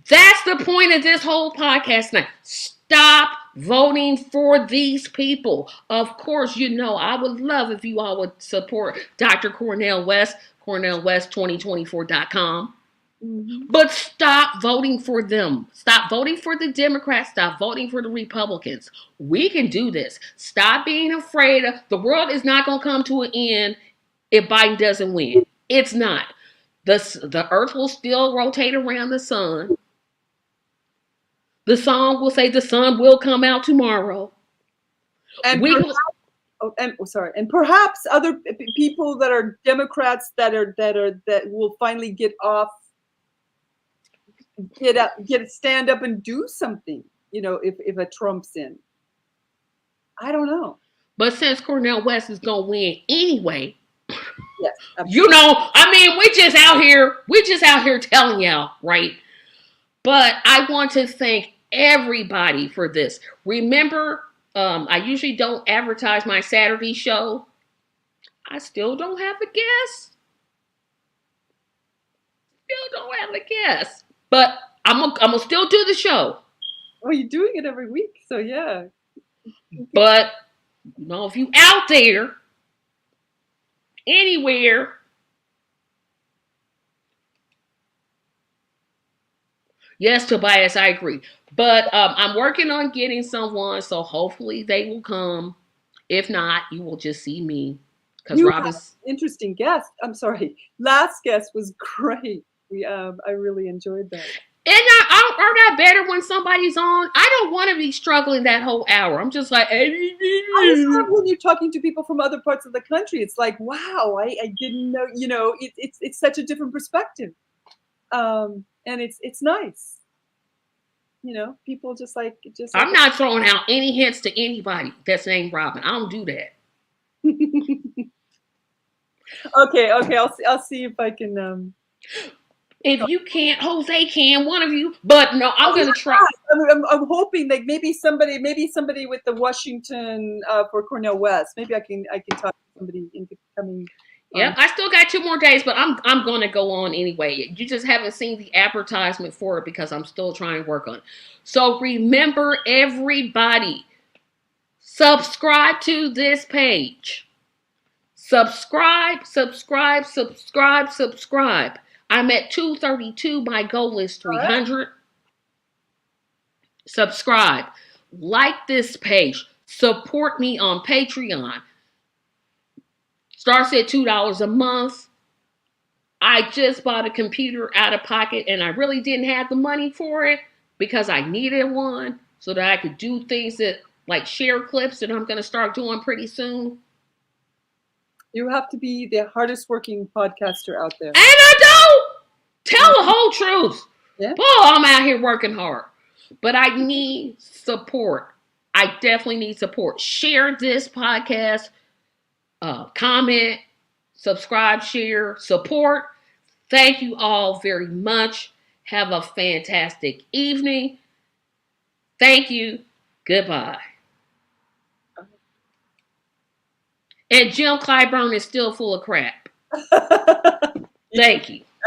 That's the point of this whole podcast now. Stop voting for these people. Of course, I would love if you all would support Dr. Cornel West, CornelWest2024.com. Mm-hmm. But stop voting for them. Stop voting for the Democrats. Stop voting for the Republicans. We can do this. Stop being afraid of the world is not going to come to an end if Biden doesn't win. It's not. The earth will still rotate around the sun. The song will say the sun will come out tomorrow. And perhaps other people that are Democrats that will finally get off stand up and do something, if a Trump's in. I don't know. But since Cornel West is gonna win anyway, yes, absolutely. I mean, we just out here telling y'all, right? But I want to thank everybody for this. Remember, I usually don't advertise my Saturday show. I still don't have a guest. Still don't have a guest. But I'm gonna still do the show. Well, you're doing it every week, so yeah. But if you out there anywhere, yes, Tobias, I agree. But I'm working on getting someone, so hopefully they will come. If not, you will just see me. Because You have Robin's interesting guest. I'm sorry. Last guest was great. I really enjoyed that. And aren't I better when somebody's on? I don't want to be struggling that whole hour. I'm just like, I just love when you're talking to people from other parts of the country. It's like, wow, I didn't know. It's such a different perspective, and it's nice. People just like. I'm not throwing out any hints to anybody that's named Robin. I don't do that. Okay. I'll see if I can. If you can't, Jose can. One of you, but no, I'm gonna try. I'm hoping that maybe somebody with the Washington for Cornel West. Maybe I can talk to somebody into coming. Yeah, I still got 2 more days, but I'm gonna go on anyway. You just haven't seen the advertisement for it because I'm still trying to work on it. So remember, everybody, subscribe to this page. Subscribe. I'm at 232. My goal is 300. Right. Subscribe. Like this page. Support me on Patreon. Starts at $2 a month. I just bought a computer out of pocket and I really didn't have the money for it because I needed one so that I could do things that like share clips that I'm going to start doing pretty soon. You have to be the hardest working podcaster out there. And I don't! Tell the whole truth. Yeah. Boy, I'm out here working hard. But I need support. I definitely need support. Share this podcast. Comment. Subscribe. Share. Support. Thank you all very much. Have a fantastic evening. Thank you. Goodbye. And Jim Clyburn is still full of crap. Thank you.